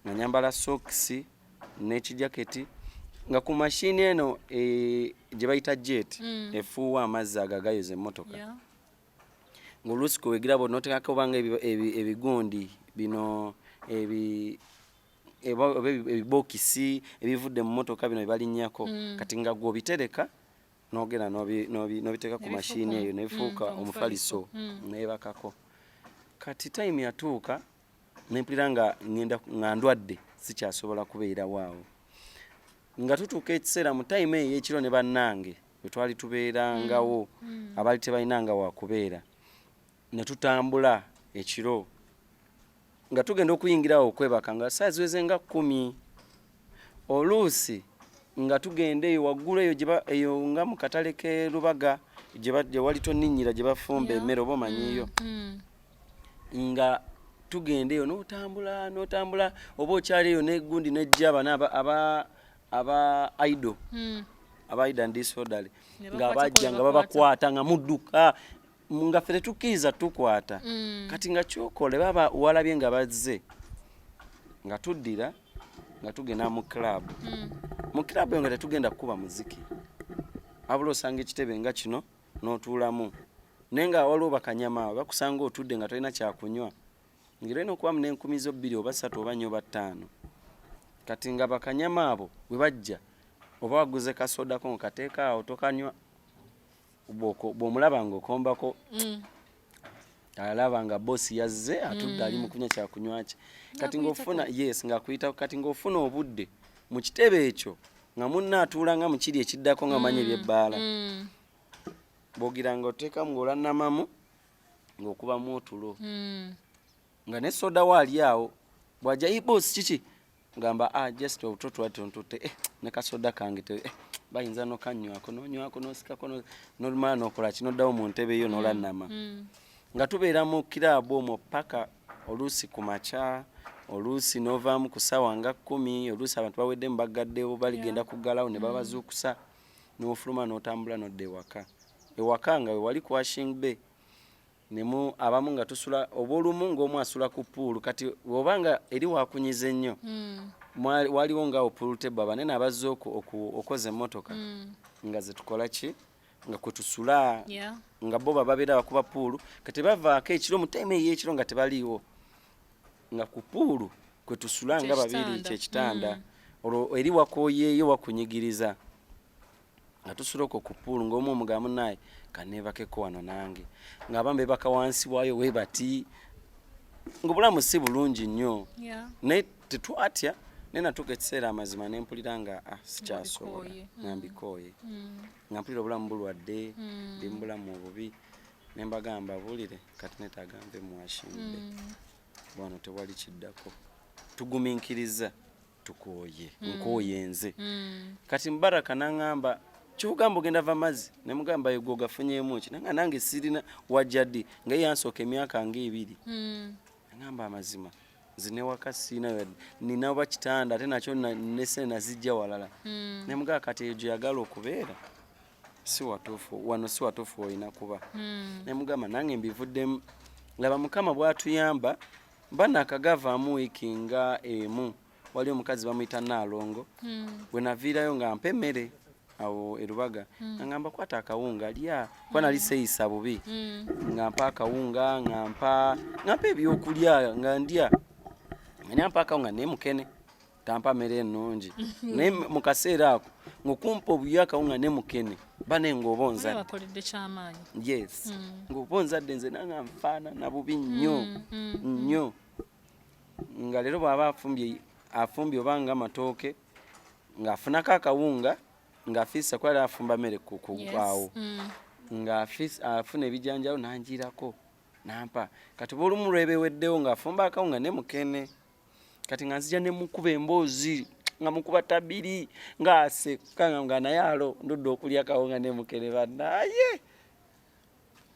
nga nyambala sokisi n'ekijaketi nga ku mashini eno gye bayita jet efuuwa amazzi agagayoza emmotoka ng'oluusi kuwegira bonna otekako obanga ebigundi bino ebibokisi ebivudde mu mmotoka bino ebalinnyako kati nga gwe obitereka n'ogenda n'obiteeka ku mashini eyo nebifuuka omufaliso neebakako kati time yatuuka nempulira nga ndwadde sikyasobola kubeerawo awo nga tutuuka ekiseera mu time eyo ekiro ne bannange bwe twali tubeerangawo abaali tebalinanga wakubeera ne tutambula ekiro nga tugenda okuyingirawo okwebaka nga saa ziweze nga 10 oluusi nga tugenda eyo waggulu eyo nga mu katale ke Lubaga gye wali toninnyira gye bafumba emmere oba omanyiiyo nga tugenda eyo n'otambula oba okyali eyo n'eggundi nejja aba idol aba ida disorderly nga bajja nga babakwata nga mudduka nga ffe tetukkiriza tukwata kati nga kyokola baba walabye nga bazze nga tuddira nga tugenda mu club eyo nga tetugenda kukuba muziki abula osanga ekitebe nga kino n'otuulamu naye nga waliwo bakanyama bakusanga otudde nga tolina kyakunywa ngeri olina okubamu n'enkumizo 2 oba 3 oba 4 oba 5 kati nga bakanyama abo bwe bajja oba waguze kasodako ngateeka awo tokanywa bw'omulaba ng'okombako alaba nga bosi yazze atudde ali mu kunywa kyakunywa kye kati ng'ofuna ng'akuyitako kati ng'ofuna obudde mu kitebe ekyo nga munna atuula nga mukiri ekiddako nga manyi eby'ebbaala bwogira ng'oteekamu ng'olannamamu ng'okubamu otulo nga ne soda waali awo bw'ajja bosi kiki ngamba just obuto twatuntute ne kasoda kange bayinza nokanywako nonywako nosikako nomala nokola kino ddawo mu ntebe eyo nolannama nga tubeera mu kiraabu omwo paka oluusi ku makya oluusi novaamu ku ssaawa nga 10 oluusi abantu bawedde mubagaddewo baligenda kuggalawo ne babazuukusa n'ofuluma n'otambula nodda ewaka nga we wali ku washing bay nemu abamu nga tusula obolumu ng'omu asula ku puulu kati obanga eri wakunyiza ennyo waliwo nga puulu tebba banene abazze okoza emmotoka nga zetukola ki nga kwe tusula nga bo babeera bakuba puulu kati bavaako ekiro mu time ey'ekiro nga tebaliiwo nga ku puulu kwe tusula nga babiri kyekitanda olwo eri wakoyeeyo wakunyigiriza nga tusula okwo ku puulu ng'omu omugamu naye kaneebakeko wano nange ng'abamu bebaka wansi waayo we bati ng'obulamu si bulungi nnyo naye tetwatya naye natuuka ekiseera amazima ne mpulira nga sikyasobola nambikooye nga mpulira obulamu bulwadde ndi mu bulamu obubi ne mbagamba buulire kati netaaga nve muwashingbe wano tewali kiddako tugumiikiriza tukooye nkooye nze kati Mubaraka n'aŋŋamba kyogamba ogenda va mazzi ne mugamba yego gafunyeemu ki nanga nange sirina wajjaddi nga yansooka emyaka nga 2 ngamba amazima zine waka sina nina bakitanda ate nakyo nese nazijja walala ne mugamba kati ejo yagala okubeera si watuufu wano si watuufu olina kuba ne mugamba nange mbivuddemu laba Mukama bw'atuyamba banakagavaamu wiiki nga emu wali omukazi bamuyita Naalongo bwe naviirayo nga mpa emmere awo erubaga ngamba kwata akawunga lya kwa nali seeyisa bubi nga mpa akawunga nga mpa ebyokulya nga ndya nga mpa akawunga naye mukene tampa mmere ennungi naye mu kaseera ako ng'okumpa obuya akawunga ne mukene bane ng'obonza bakoledde kyamaanyi yes ng'obonzadde nze nanga nfaanana bubi nnyo nga leero bw'aba afumbye obanga amatooke ng'afunako akawunga ng'afiisa kwali afumba mmere kugwawo ng'afuna ebijanjaalo nangiirako nampa kati bw'olumu lwebeweddewo ng'afumba akawunga ne mukene kati nga nzija ne mukuba emboozi nga mukuba tabiri ng'aseka nga naye alo ndudde okulya akawunga ne mukene bannaye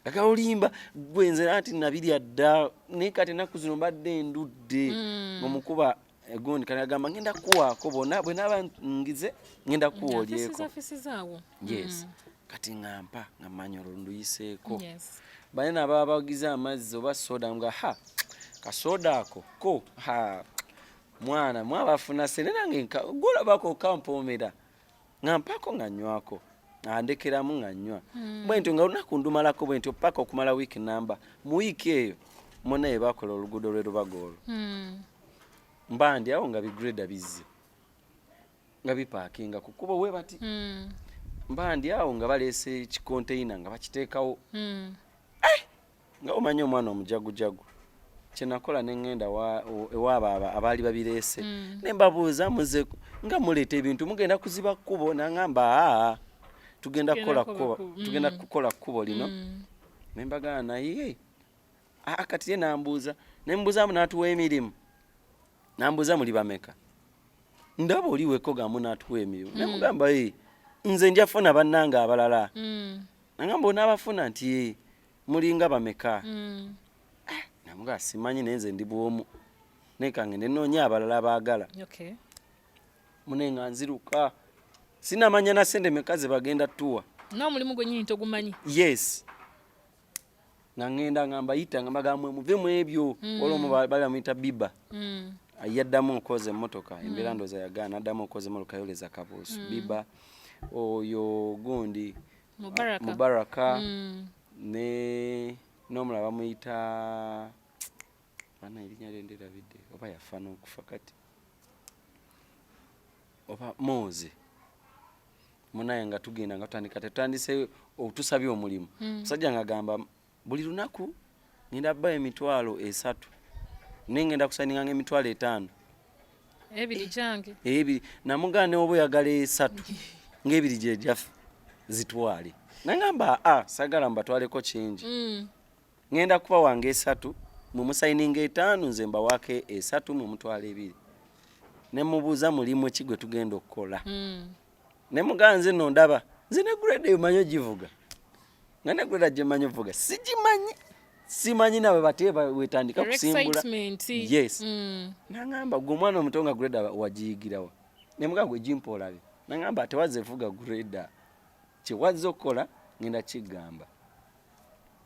akaolimba gwenze ati nabiri adda ne kati nakuzino badde ndudde omukuba egondi kana gamba ngenda kuwako bona bwe naba ngize ngenda kuwolyeko yes kati ngampa ngamanyo lunduyiseeko bane naba bagiza amazzi oba soda nga ha kasoda ako ko ha mwana mwabafuna serena ngenka gola bako kampomera ngampako nganywako andekeramu nganywa bwento nga unakundumalako bwento paka okumala week number mu week eyo mona bakola olugudo lwe rubagolo mbandi awo nga bigrade bizze nga bipakinga kukuba we bati mbandi awo nga balese chikonteina nga bakiteekawo nga omanyo omwana omujagujagu kyenakola nengenda ewaba abali babirese nembabuuza muze nga muleta ebintu mugenda kuziba kubo nangamba tugenda kukola kubo lino nembagana naye kati ye nambuuza nembuuzamu n'atuwa emirimu nambuuza muli bameka ndaba oliweko gamu n'atuwa emirimu nemugamba nze njafuna bannanga abalala nangamba onaabafuna nti mulinga bameka namuga simanyi nenze ndi bwomu nekange nenoonya abalala baagala munenga nziruka sinamanya na sente mekazi bagenda tuwa n'omulimu gwennyini togumanyi yes ngenda ngamba yita ngamba gamwe muve mu ebyo olwo bali amuyita biba yaddamu okoze emmotoka embeera ndoza yagaana addamu okoze emmotoka yoleza kabuusu biba oyo gundi mubaraka ne n'omulala bamuyita bana erinnya lyenderabidde oba yafa n'okufa kati oba moze munaye nga tugenda nga tutandise otusabye omulimu musajja nga gamba buli lunaku ngenda bba emitwalo 3 nengenda kusaninga emitwalo 5 ebiri jange ebiri namugane obo yagala 3 ngebiri je jaffe zitwale nangamba sagala mbatwaleko kingi ngenda kuba wange 3 mu musayininga 5 nze mba wake 3 mu mutwalo 2 nemubuuza mulimu ki gwe tugenda okukola nemuganze no ndaba nze ne grade emanyo givuga nga ne grade gimanyo vuga simanyi nawe bateba wetandika kusimbula yes nangamba gwe mwana omutonga grade wajiyigirawa nemuga gwe jimpolabe nangamba tewaze vuga grade kiwaze okukola ngenda kigamba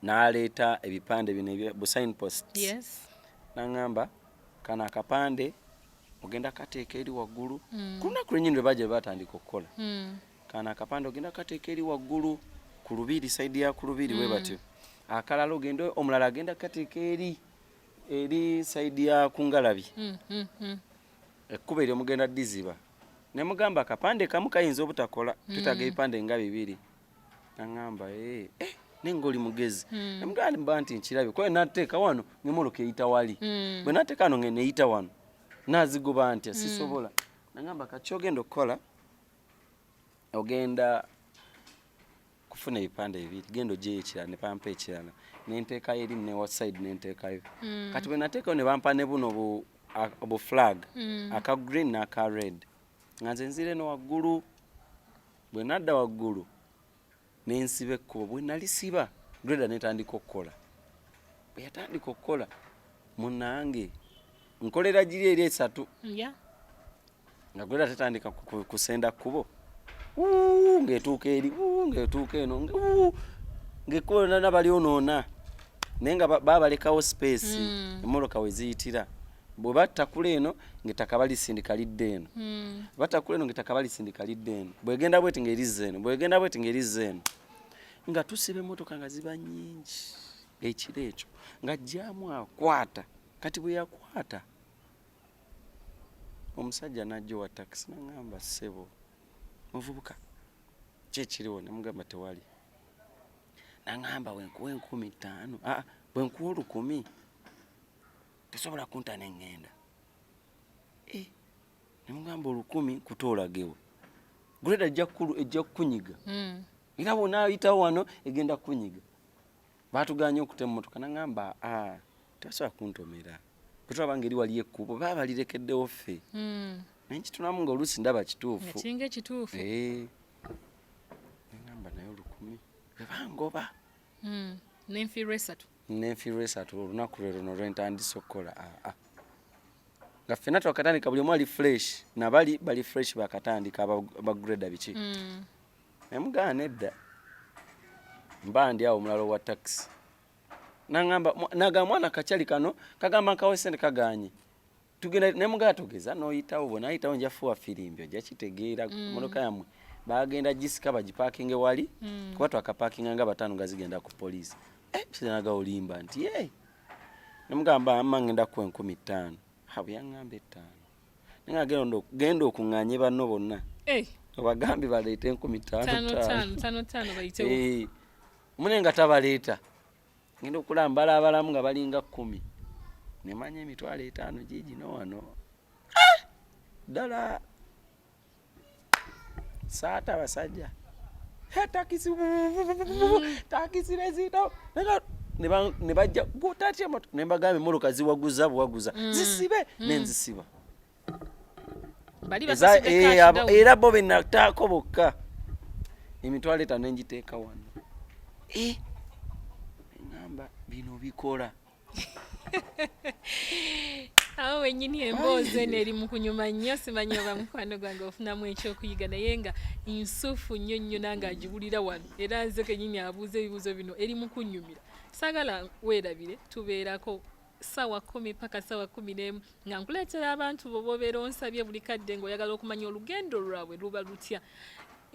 naleeta ebipande bino bu signposts nangamba kana akapande ogenda kateeka eri waggulu kunaku lwennyini lwe baje batandika okukola kana akapande ogenda kateeka eri waggulu ku lubiri saidi ya ku lubiri we batyo akalala ogenda omulala agenda kateeka eri saidi ya ku ngalabi ekkuba eryo mugenda diziba nemugamba akapande kamu kayinza obutakola tutaga ebipande nga 2 nangamba nengoli mugezi nemugamba nti nkirabye kwa nateeka wano ng'emmotoka eyita wali bwe nateeka wano ng'eneyita wano nazigoba ntya sisobola nangamba kati ogenda okukola ogenda kufuna ebipande 2 genda ogyeyo ekirala ne pampa ekirala nenteekayo erimu ne outside nenteekayo kati bwe nateekayo ne bampa ne buno obu flag aka green n'aka red nga nze nzire no waggulu bwe nadda waggulu nensiba ekkubo bwe nalisiba greda netandika okukola bwe yatandika okukola munange nkolera giri eri 3 nga greda tetandika kusenda kkubo ng'etuuka eri ng'etuuka eno ng'ekkubo nabali onoona naye nga babalekawo space emmoloka we ziyitira bwe battakula eno ng'ettaka balisindika lidde eno battakula eno ng'ettaka balisindika lidde eno bwegenda bweti ng'erizza eno bwegenda bweti ng'erizza eno nga tusiba emmotoka nga ziba nnyingi ekiro ekyo nga jjaamu akwata kati bwe yakwata omusajja n'ajja wa takisi n'angamba ssebo muvubuka kyekiriwo nemugamba tewali n'angamba wenkuwa 5,000 bwenkuwa 10,000 tesobola kunta neŋŋenda nemugamba 10,000 kutoolagewo greda ejja kukunyiga era bw'onaayitawo wano egenda kukunyiga baatuganye okutema emmotoka n'angamba tebasobola kuntomera bwetulaba ngeri wali ekkubo baba balirekeddewo ffe naye nkitunamu ng'oluusi ndaba kituufu ekinga ekituufu nangamba naye 10,000 bwe bangoba n'enfiirwa esatu olunaku lwe luno lwentandise okukola nga ffenna twakatandika buli omu ali fresh nabali bali fresh bakatandika abagreda biki naye nedda mba ndi awo omulalo wa taxi naga mwana kakyali kano kagamba nkawe sente kaganye tugenda nemugaa tugeza noyitawo bonayitawo njafuwa firimbi ojja kitegeera motoka yamwe bagenda gisika bagipakinge wali kuba twakapakinga nga batano nga zigenda ku poliisi kinaga olimba nti nemugamba amma ngenda kuwa 15,000 buyangamba 5 genda okuŋŋanye banno bonna obagambi baleete 15,000 mune nga tabaleeta ngenda okulambala abalamu nga balinga 10 nemanya emitwalo 5 gigino wano ddala saata abasajja takisi nezito ne bajja gutatya moto ne mbagambe moloka ziwaguza buwaguza zisibe nenzisiba era bo benataako bokka emitwalo 5 nenjiteeka wano engamba bino bikola awo wenyini emboozi eno eri mu kunyuma nnyo simanyi oba mukwano gwange ofunamu ekyokuyiga naye nga nsuufu nnyo nnyo nange agibulira wano era nze kenyini abuuza ebibuuzo bino eri mu kunnyumira saagala weerabire tubeerako sawa 10 paka sawa 11 nga nkuleetera abantu bo bobeera onsabye buli kadde ng'oyagala okumanya olugendo lwabwe luba lutya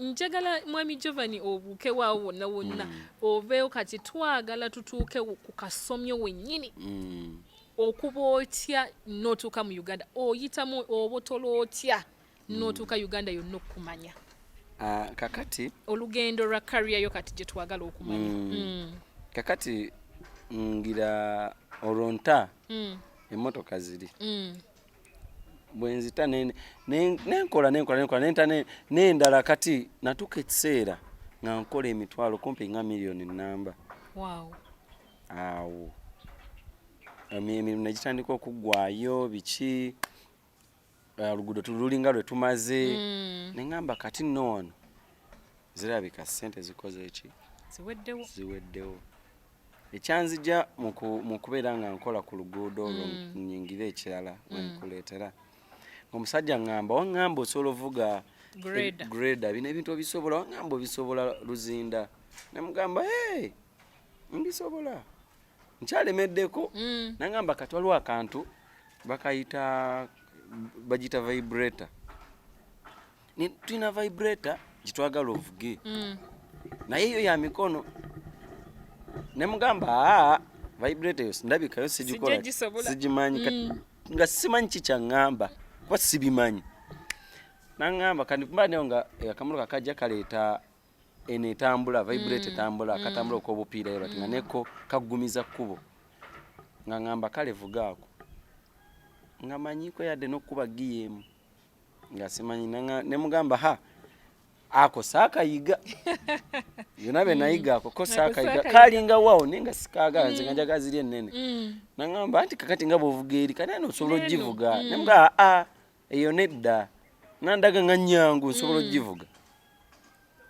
njagala mwami Jovan obuuke waawo wonna wonna obeewo kati twagala tutuuke ku kasomyo wennyini okuba otya n'otuuka mu Uganda oyitamu obotola otya n'otuuka Uganda yonna okumanya kakati olugendo lwa career yo kati gye twagala okumanya kakati ngira olonta emmotoka ziri bwenzita nenkola nendala kati natuka ekiseera nga nkola emitwalo kumpi nga miliyoni namba awo emirimu negitandika okuggwayo biki oluguudo tululinga lwe tumaze neŋŋamba kati nno wano zirabika ssente zikoze eki ziweddewo ekyanzija mu kubeera nga nkola ku luguudo olwo nyingira ekirala wenkuleetera omusajja ŋŋamba waŋŋamba osobola ovuga greda bino ebintu obisobola waŋŋamba obisobola Luzinda nemugamba mbisobola nkyalemeddeko naŋŋamba kati waliwo akantu bagita vibrator tulina vibrator gitwagala ovuge naye yo ya mikono nemugamba vibrator yo ndabikayo sigikola sigimanyi nga simanyi kikyaŋŋamba kuba sibimanyi naŋŋamba kandi mba nayo nga akamotoka kajja kaleeta eno etambula vibrator etambula akatambula okobupiira bati nga neko kagumiza kkubo nga ŋŋamba kale vugaako nga manyiko yadde n'okkuba giyemu nga simanyi nemugamba ako saakayiga yona benayiga ako ko saakayiga kalinga wawo naye nga sikaaga nze nga njaga ziri ennene naŋŋamba anti kakati nga bw'ovuga eri kati ano osobola ogivuga nemugamba eyo nedda nandaga nga nnyangu nsobola ogivuga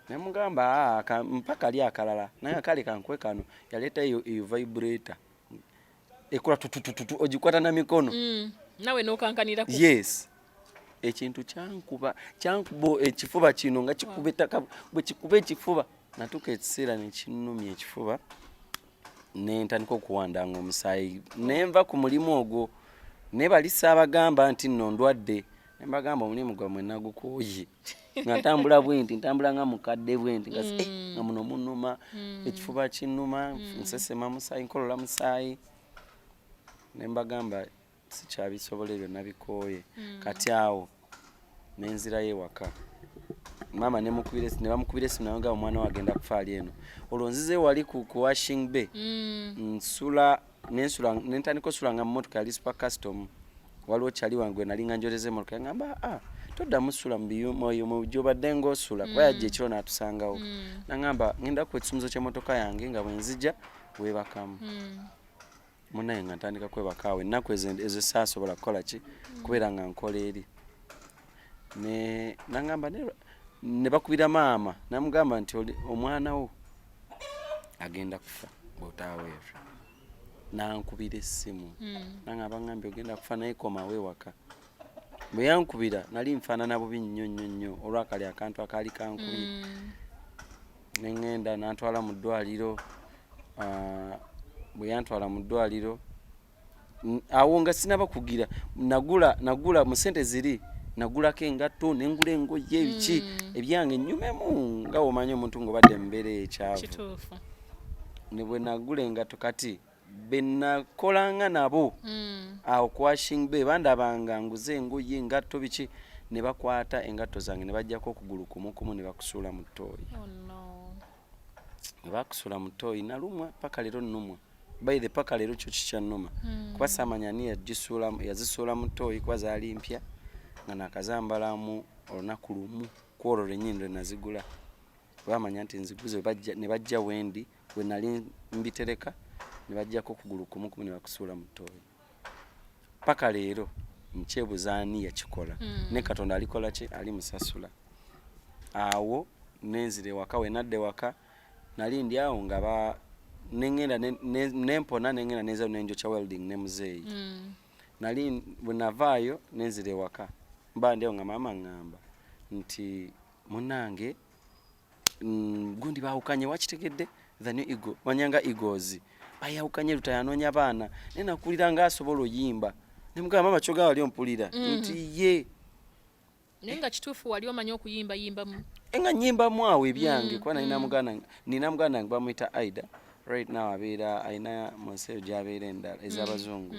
nemugamba mpaka ali akalala naye akali kankwe kano yaleeta eyo vibrator ekola tutututu ogikwata na mikono nawe n'okankanira ku yes ekintu kyankuba ekifuba kino nga kikuba ettaka bwe kikuba ekifuba natuka ekiseera nekinnumya ekifuba nentandika okuwandanga omusaayi nenva ku mulimu ogwo naye bali saabagamba nti nno ndwadde nembagamba omulimu gwamwe nagukooye nga ntambula bwenti ntambula nga mukadde bwenti nga muno munuma ekifuba kinnuma nsesema musaayi nkolola musaayi nembagamba sikyabisobola ebyo nabikooye kati awo nenzirayo ewaka mama ne bamukubira esimu nawe nga omwana wagenda kufaali eno olwo nzize wali ku washing bay nentandika osula nga mumotoka yali super custom waliwo kyali wange nalinga njoleza emotoka yaŋŋamba toddamu sula mu gyobadde ngaosula kuba yajja ekiro n'atusangawo naŋŋamba ngenda ku ekisumuzo ky'emotoka yange nga bwe nzija weebakamu munaye nga ntandika kwebakaawo ennaku ezo saasobola kukola ki kubeera nga nkola eri naŋŋamba ne bakubira maama namugamba nti omwana wo agenda kufa bw'otaaweerwe nankubira essimu nangamba ngambye ogenda kufa naye komawo ewaka bwe yankubira nali nfaanana bubi nnyo olwakali akantu akaali kankubye neŋŋenda nantwala mu ddwaliro bwe yantwala mu ddwaliro awo nga sinaba kugira nagula mu sente ziri nagulako engatto nengula engoye ebiki ebyange nnyumemu nga omanyi omuntu ng'obadde mu mbeera ekyavu ne bwe nagula engatto kati benakolanga nabo awo kwashing be bandabanga nguze engoye engatto biki ne bakwata engatto zange ne bajjako okugulu kumukumu ne bakusuula mu ttooyi ne bakusuula mu ttooyi nalumwa paka leero nnumwa baithe paka leero kyo kikyannuma kuba saamanya ani yazisuula mu ttooyi kuba zaali mpya nga nakazambalamu olunaku lumu kwolwo lwennyini lwe nazigula bamanya nti nziguze ne bajja wendi bwe nali mbitereka ne bajjako okugulu kumukumu ne bakusuula mu ttooyi paka leero nkyebuza ani yakikola ne Katonda alikola ki alimusasula awo nenzire ewaka we nadde waka nali ndi awo nga nengenda nempona nengenda neza nenjokya welding ne muzeeyi nali bwe navaayo nenzire ewaka mba ndi awo nga maama ngamba nti munange gundi baawukanye wakitegedde the new ego manyanga Eagles bayawukanye luta yanoonya baana ne nakulira nga asobola oyimba ne mugamba mama kyoga wali ompulira nti ye nenga kituufu wali omanyi okuyimba yimbamu enga nyimbamu awo ebyange kuba nina muganda bamuyita Aida right now abeera ayina monsero gy'abeera endala ez'abazungu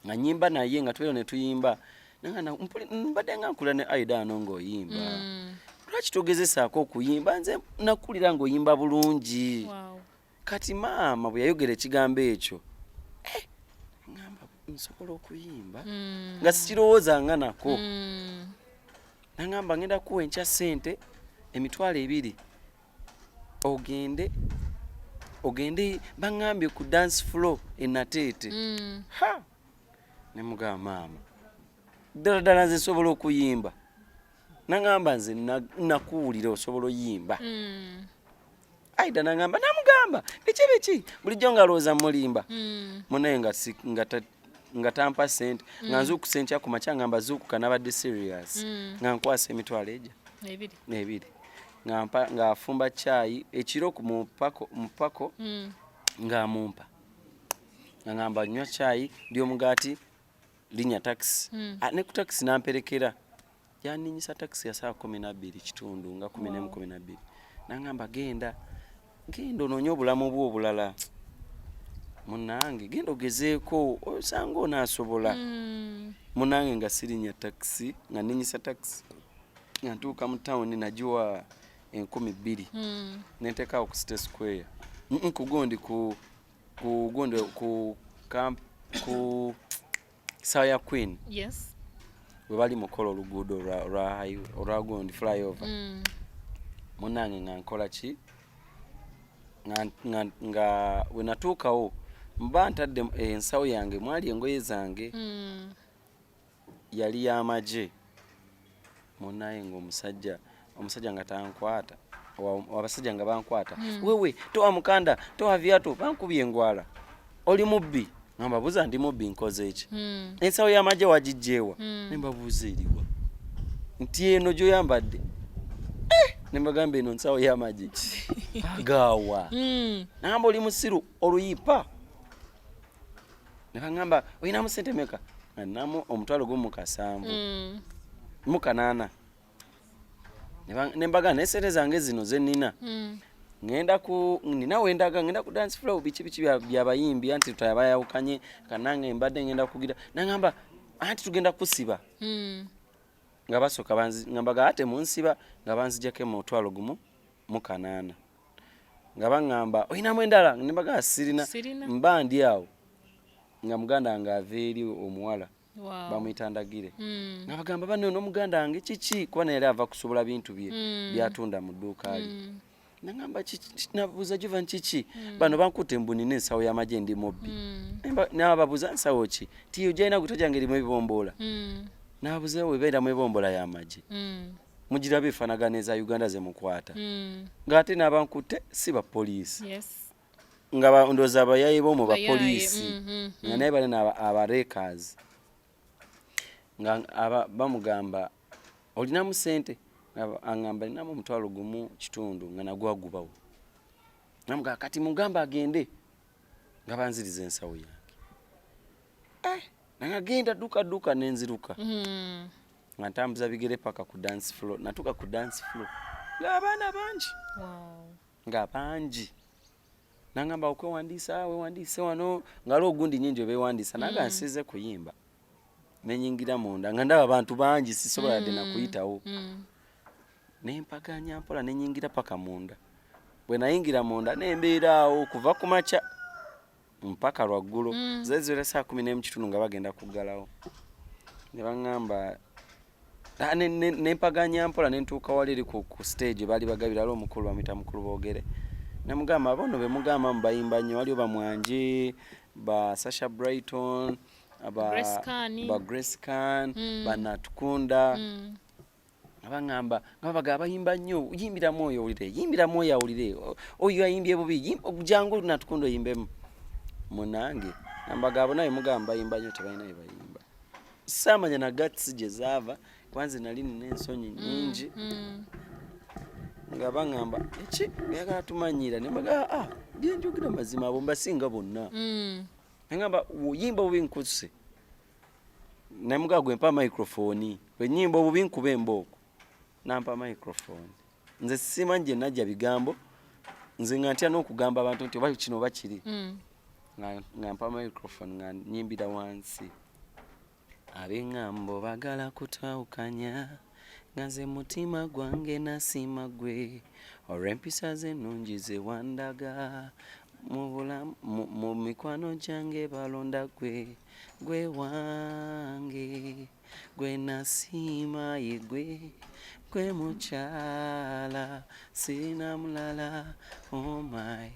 nga nyimba naye nga tubeera ne tuyimba mbadde nga nkula ne Aida ano ng'oyimba lwaki togezesaako okuyimba nze nakulira ng'oyimba bulungi kati maama bwe yayogera ekigambo ekyo ngamba nsobola okuyimba nga sikirowoozanga nako nangamba ngenda kuwa enkya ssente $200 ogende bangambye ku dance floor enateete ne mugamba maama ddala nze nsobola okuyimba nangamba nze nakuwulira osobola oyimba Aida nangamba namugamba biki bulijjo nga alowooza mulimba munaye nga tampa sente nga nzuukusenkya ku makya ngamba zuukuka nabadde serious nga nkwasa $200 n'ebiri nga afumba chai ekiro ku mupako nga amumpa ngamba nywa chai ndi omugaati linya taxi ne ku taxi namperekera yaninyisa taxi ya saa 12 kitundu nga 11:12 nangamba genda onoonye obulamu bwo obulala munange genda ogezeeko osanga onaasobola munange nga sirinya taxi nga ninyisa taxi nga ntuuka mu town nagiwa $2,000 nenteekaawo ku State Square kugondi ku Sawaya Queen we bali mukola oluguudo olwa gondi flyover munange nga nkola ki nga we natuukawo mba ntadde ensawo yange mwali engoye zange yali y'amagye munaye ng'omusajja nga tankwata abasajja nga bankwata wewe towa mukanda towa viatu bankubye engwala oli mubbi ngamba buza ndi mubbi nkoze eki ensawo y'amagye wagijjeewa nembabuuza eriwa nti eno gyoyambadde nembagamba eno nsawo y'amagye agaawa nagamba oli musiru oluyipa nebagamba oyinamu sente meka namu $7,000 mu8 nembaga nesente zange zino zenina nina wendaga ngenda ku dance floor biki byabayimbi anti tutabayawukanye kanange mbadde ngenda kugira nangamba anti tugenda kusiba nga basoka ngambaga ate munsiba nga banzijjako $1,800 nga bangamba oyinamu endala nembaga sirina mba ndi awo nga muganda wange aveeri omuwala bamuyita Ndagire nabagamba bano n'omuganda wange kiki kuba naye ava kusobola bintu bye byatunda mu dduuka ali nangamba nabuuza Jovan kiki bano bankutte mbunina ensawo y'amagye ndi mubbi nababuuza nsawo ki tiyo gyalina gutojjange erimu ebibomboola nabuuza webeeramu ebombola y'amagye mugirabe efaanagana eza Uganda ze mukwata ng'ate n'abankutte si bapoliisi nga ndoza abayayi bo mu bapoliisi nga naye bali abareekers nga bamugamba olinamu ssente aŋŋamba alinamu $1.5 nga nagwa gubawo namugamba kati mugamba agende nga banziriza ensawo yange nagenda duka nenziruka nga ntambuza bigere paka ku dance floor natuka ku dance floor ng'abaana bangi nga bangi nangamba okwewandiisa wewandiise wano ngalo ogundi nyingi bewandiisa naga nsize kuyimba nenyingira munda nga ndaba abantu bangi sisobola yadde nakuyitawo nempaganya mpola nenyingira paka munda bwe nayingira munda nembeera awo kuva ku makya mpaka lwaggulu zezira saa 11 nga bagenda kuggalawo ne baŋŋamba nempaganya mpola nentuuka wali eri ku stage bali bagabira ali omukulu bamuyita mukulu boogere namugamba abono be mugamba mubayimba nnyo waliwo bamwanje ba Sasha Brighton ba Grace Khan ba Natukunda abangamba ngabaga abayimba nnyo yimbira moyo awulire oyo ayimbye bubi jangu Natukunda oyimbemu munange nambaga abo naye mugamba bayimba nnyo tebalina bye bayimba samanya na guts gye zaava kwanze nali n'ensonyi nyingi nga baŋŋamba eki oyagala tumanyira ne mbaga byenjogera mazima abo mbasinga bonna ngamba woyimba bubi nkuse namuga gwe mpa microphone we nyimba bubi nkube embooko nampa microphone nze simanyi najja bigambo nze nga ntya n'okugamba abantu nti oba kino oba kiri nga mpa microphone nga nyimbira wansi ab'eŋŋambo bagala kutawukanya nga nze mutima gwange nasiima gwe olw'empisa z'ennungi ze wandaga mu mikwano gyange balonda gwe wange gwe nasiima ye gwe mukyala sirina mulala oh my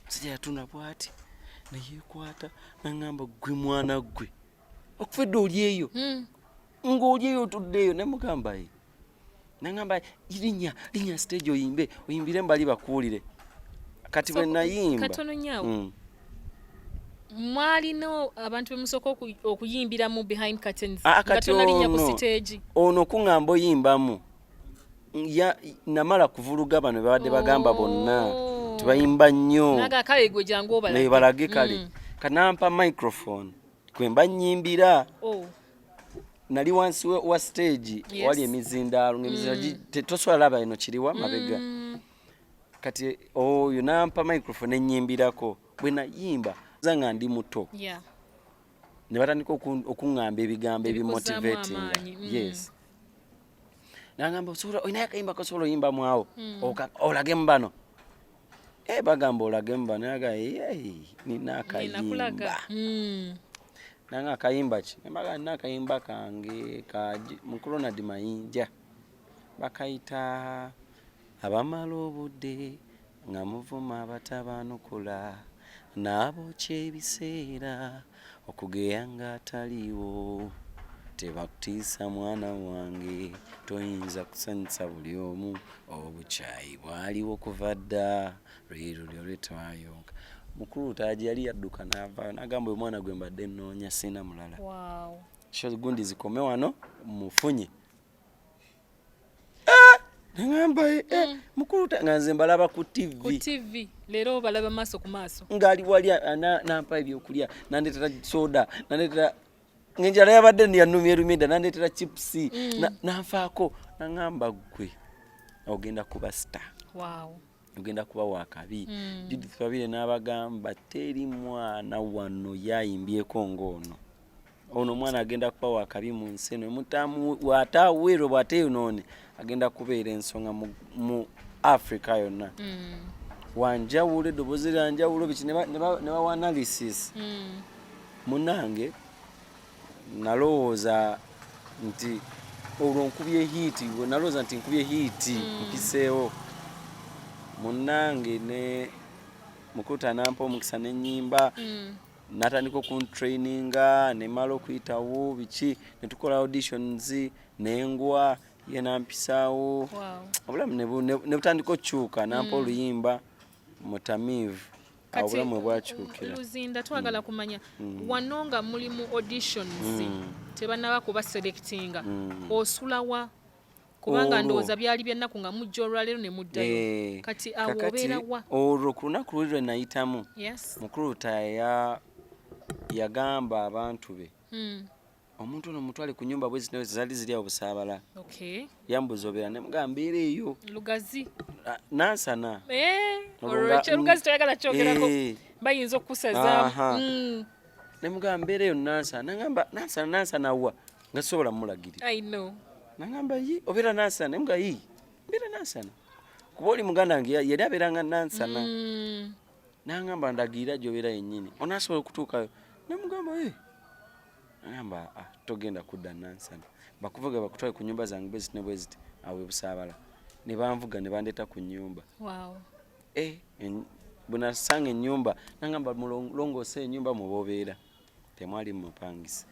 sijja yatuna bwati neyeekwata naŋŋamba gwe mwana gwe okufedde oli eyo ng'oli eyo otuddeeyo nemugamba naŋŋamba linnya stage oyimbire mbali bakuwulire kati bwe nayimba katono nnyawo mwalina abantu bemusooka okuyimbiramu behind curtains nga tonalinnya ku stage ono kuŋŋamba oyimbamu namala kuvuluga bano babadde bagamba bonna tebayimba nnyo kale gwe jangu balage kale kanampa microphone kwe mba nnyimbira nali wansi wa stage wali emizindaalo tosobola laba eno kiriwa mabega kati oyo nampa microphone ennyimbirako bwe nayimba nga ndi muto ne batandika okuŋŋamba ebigambo ebimotivating yes nagamba olinayo akayimba kosobola oyimbamu awo olagemu bano bagamba olagemu bano nina akayimba nanga akayimba ki nembaga nina akayimba kange mukulonadi mayinja bakayita abamala obudde nga muvuma abatabanukula n'abokya ebiseera okugeya nga ataliiwo tebakutiisa mwana wange toyinza kusanyusa buli omu obukyayi bwaliwo kuva dda lwelulyo lwetwayonka mukulu taaji yali yadduka n'avaayo n'agamba oyo mwana gwe mbadde nnoonya sina mulala gundi zikome wano mufunye nagamba mukulu nga nze mbalaba ku TV leero balaba maaso ku maaso ngali wali nampa ebyokulya nandetera soda nandetera ngenjala yabadde ndiyanumye Luzinda nandetera chips nanfaako nagamba gwe ogenda kuba star ogenda kuba wakabi Judith Babire n'abagamba teri mwana wano yayimbyeko ng'ono ono mwana agenda kuba wakabi mu nsi eno mutamu wataweero bwateyonoone agenda kubeera ensonga mu Africa yonna wanjawulo eddoboozi lyanjawulo biki ne bawa analysis munange nalowooza nti olwo nkubye hiiti nalowooza nti nkubye hiiti mpiseewo munange ne mukuta nampa omukisa n'ennyimba natandika okuntraininga nemala okuyitawo biki netukola auditions nengwa ye nampisaawo obulamu ne butandika okukyuka nampa oluyimba mutamivu obulamu bwakyukira. Luzinda twagala kumanya wano nga mulimu auditions tebannaba kuba selectinga osulawa kubanga ndowooza byali byennaku nga mujja olwaleero ne muddayo kati awo obeera wa? Olwo ku lunaku luli lwe nayitamu mukulu yagamba abantu be omuntu ono mutwale ku nyumba bwe zino zali ziri obusaabala yambuza obeera ne mugamba mbeera eyo Lugazi nansana olwekyo Lugazi toyagala kyogerako bayinza okukusazaamu ne mugamba mbeera eyo nansana nagamba nansana wa nga sobola mumulagirira nagamba yi obeera nansana ne mugamba yi mbeera nansana kuba oli muganda wange yali abeeranga nansana nagamba ndagirira gy'obeera yennyini onaasobola okutuukayo ne mugamba ngamba togenda kudda nansana bakuvuga bakutwale ku nyumba zange bweziti ne bweziti awe busaabala ne banvuga ne bandeeta ku nyumba bwe nasanga ennyumba nagamba mulongoose ennyumba mubobeera temwali mupangisa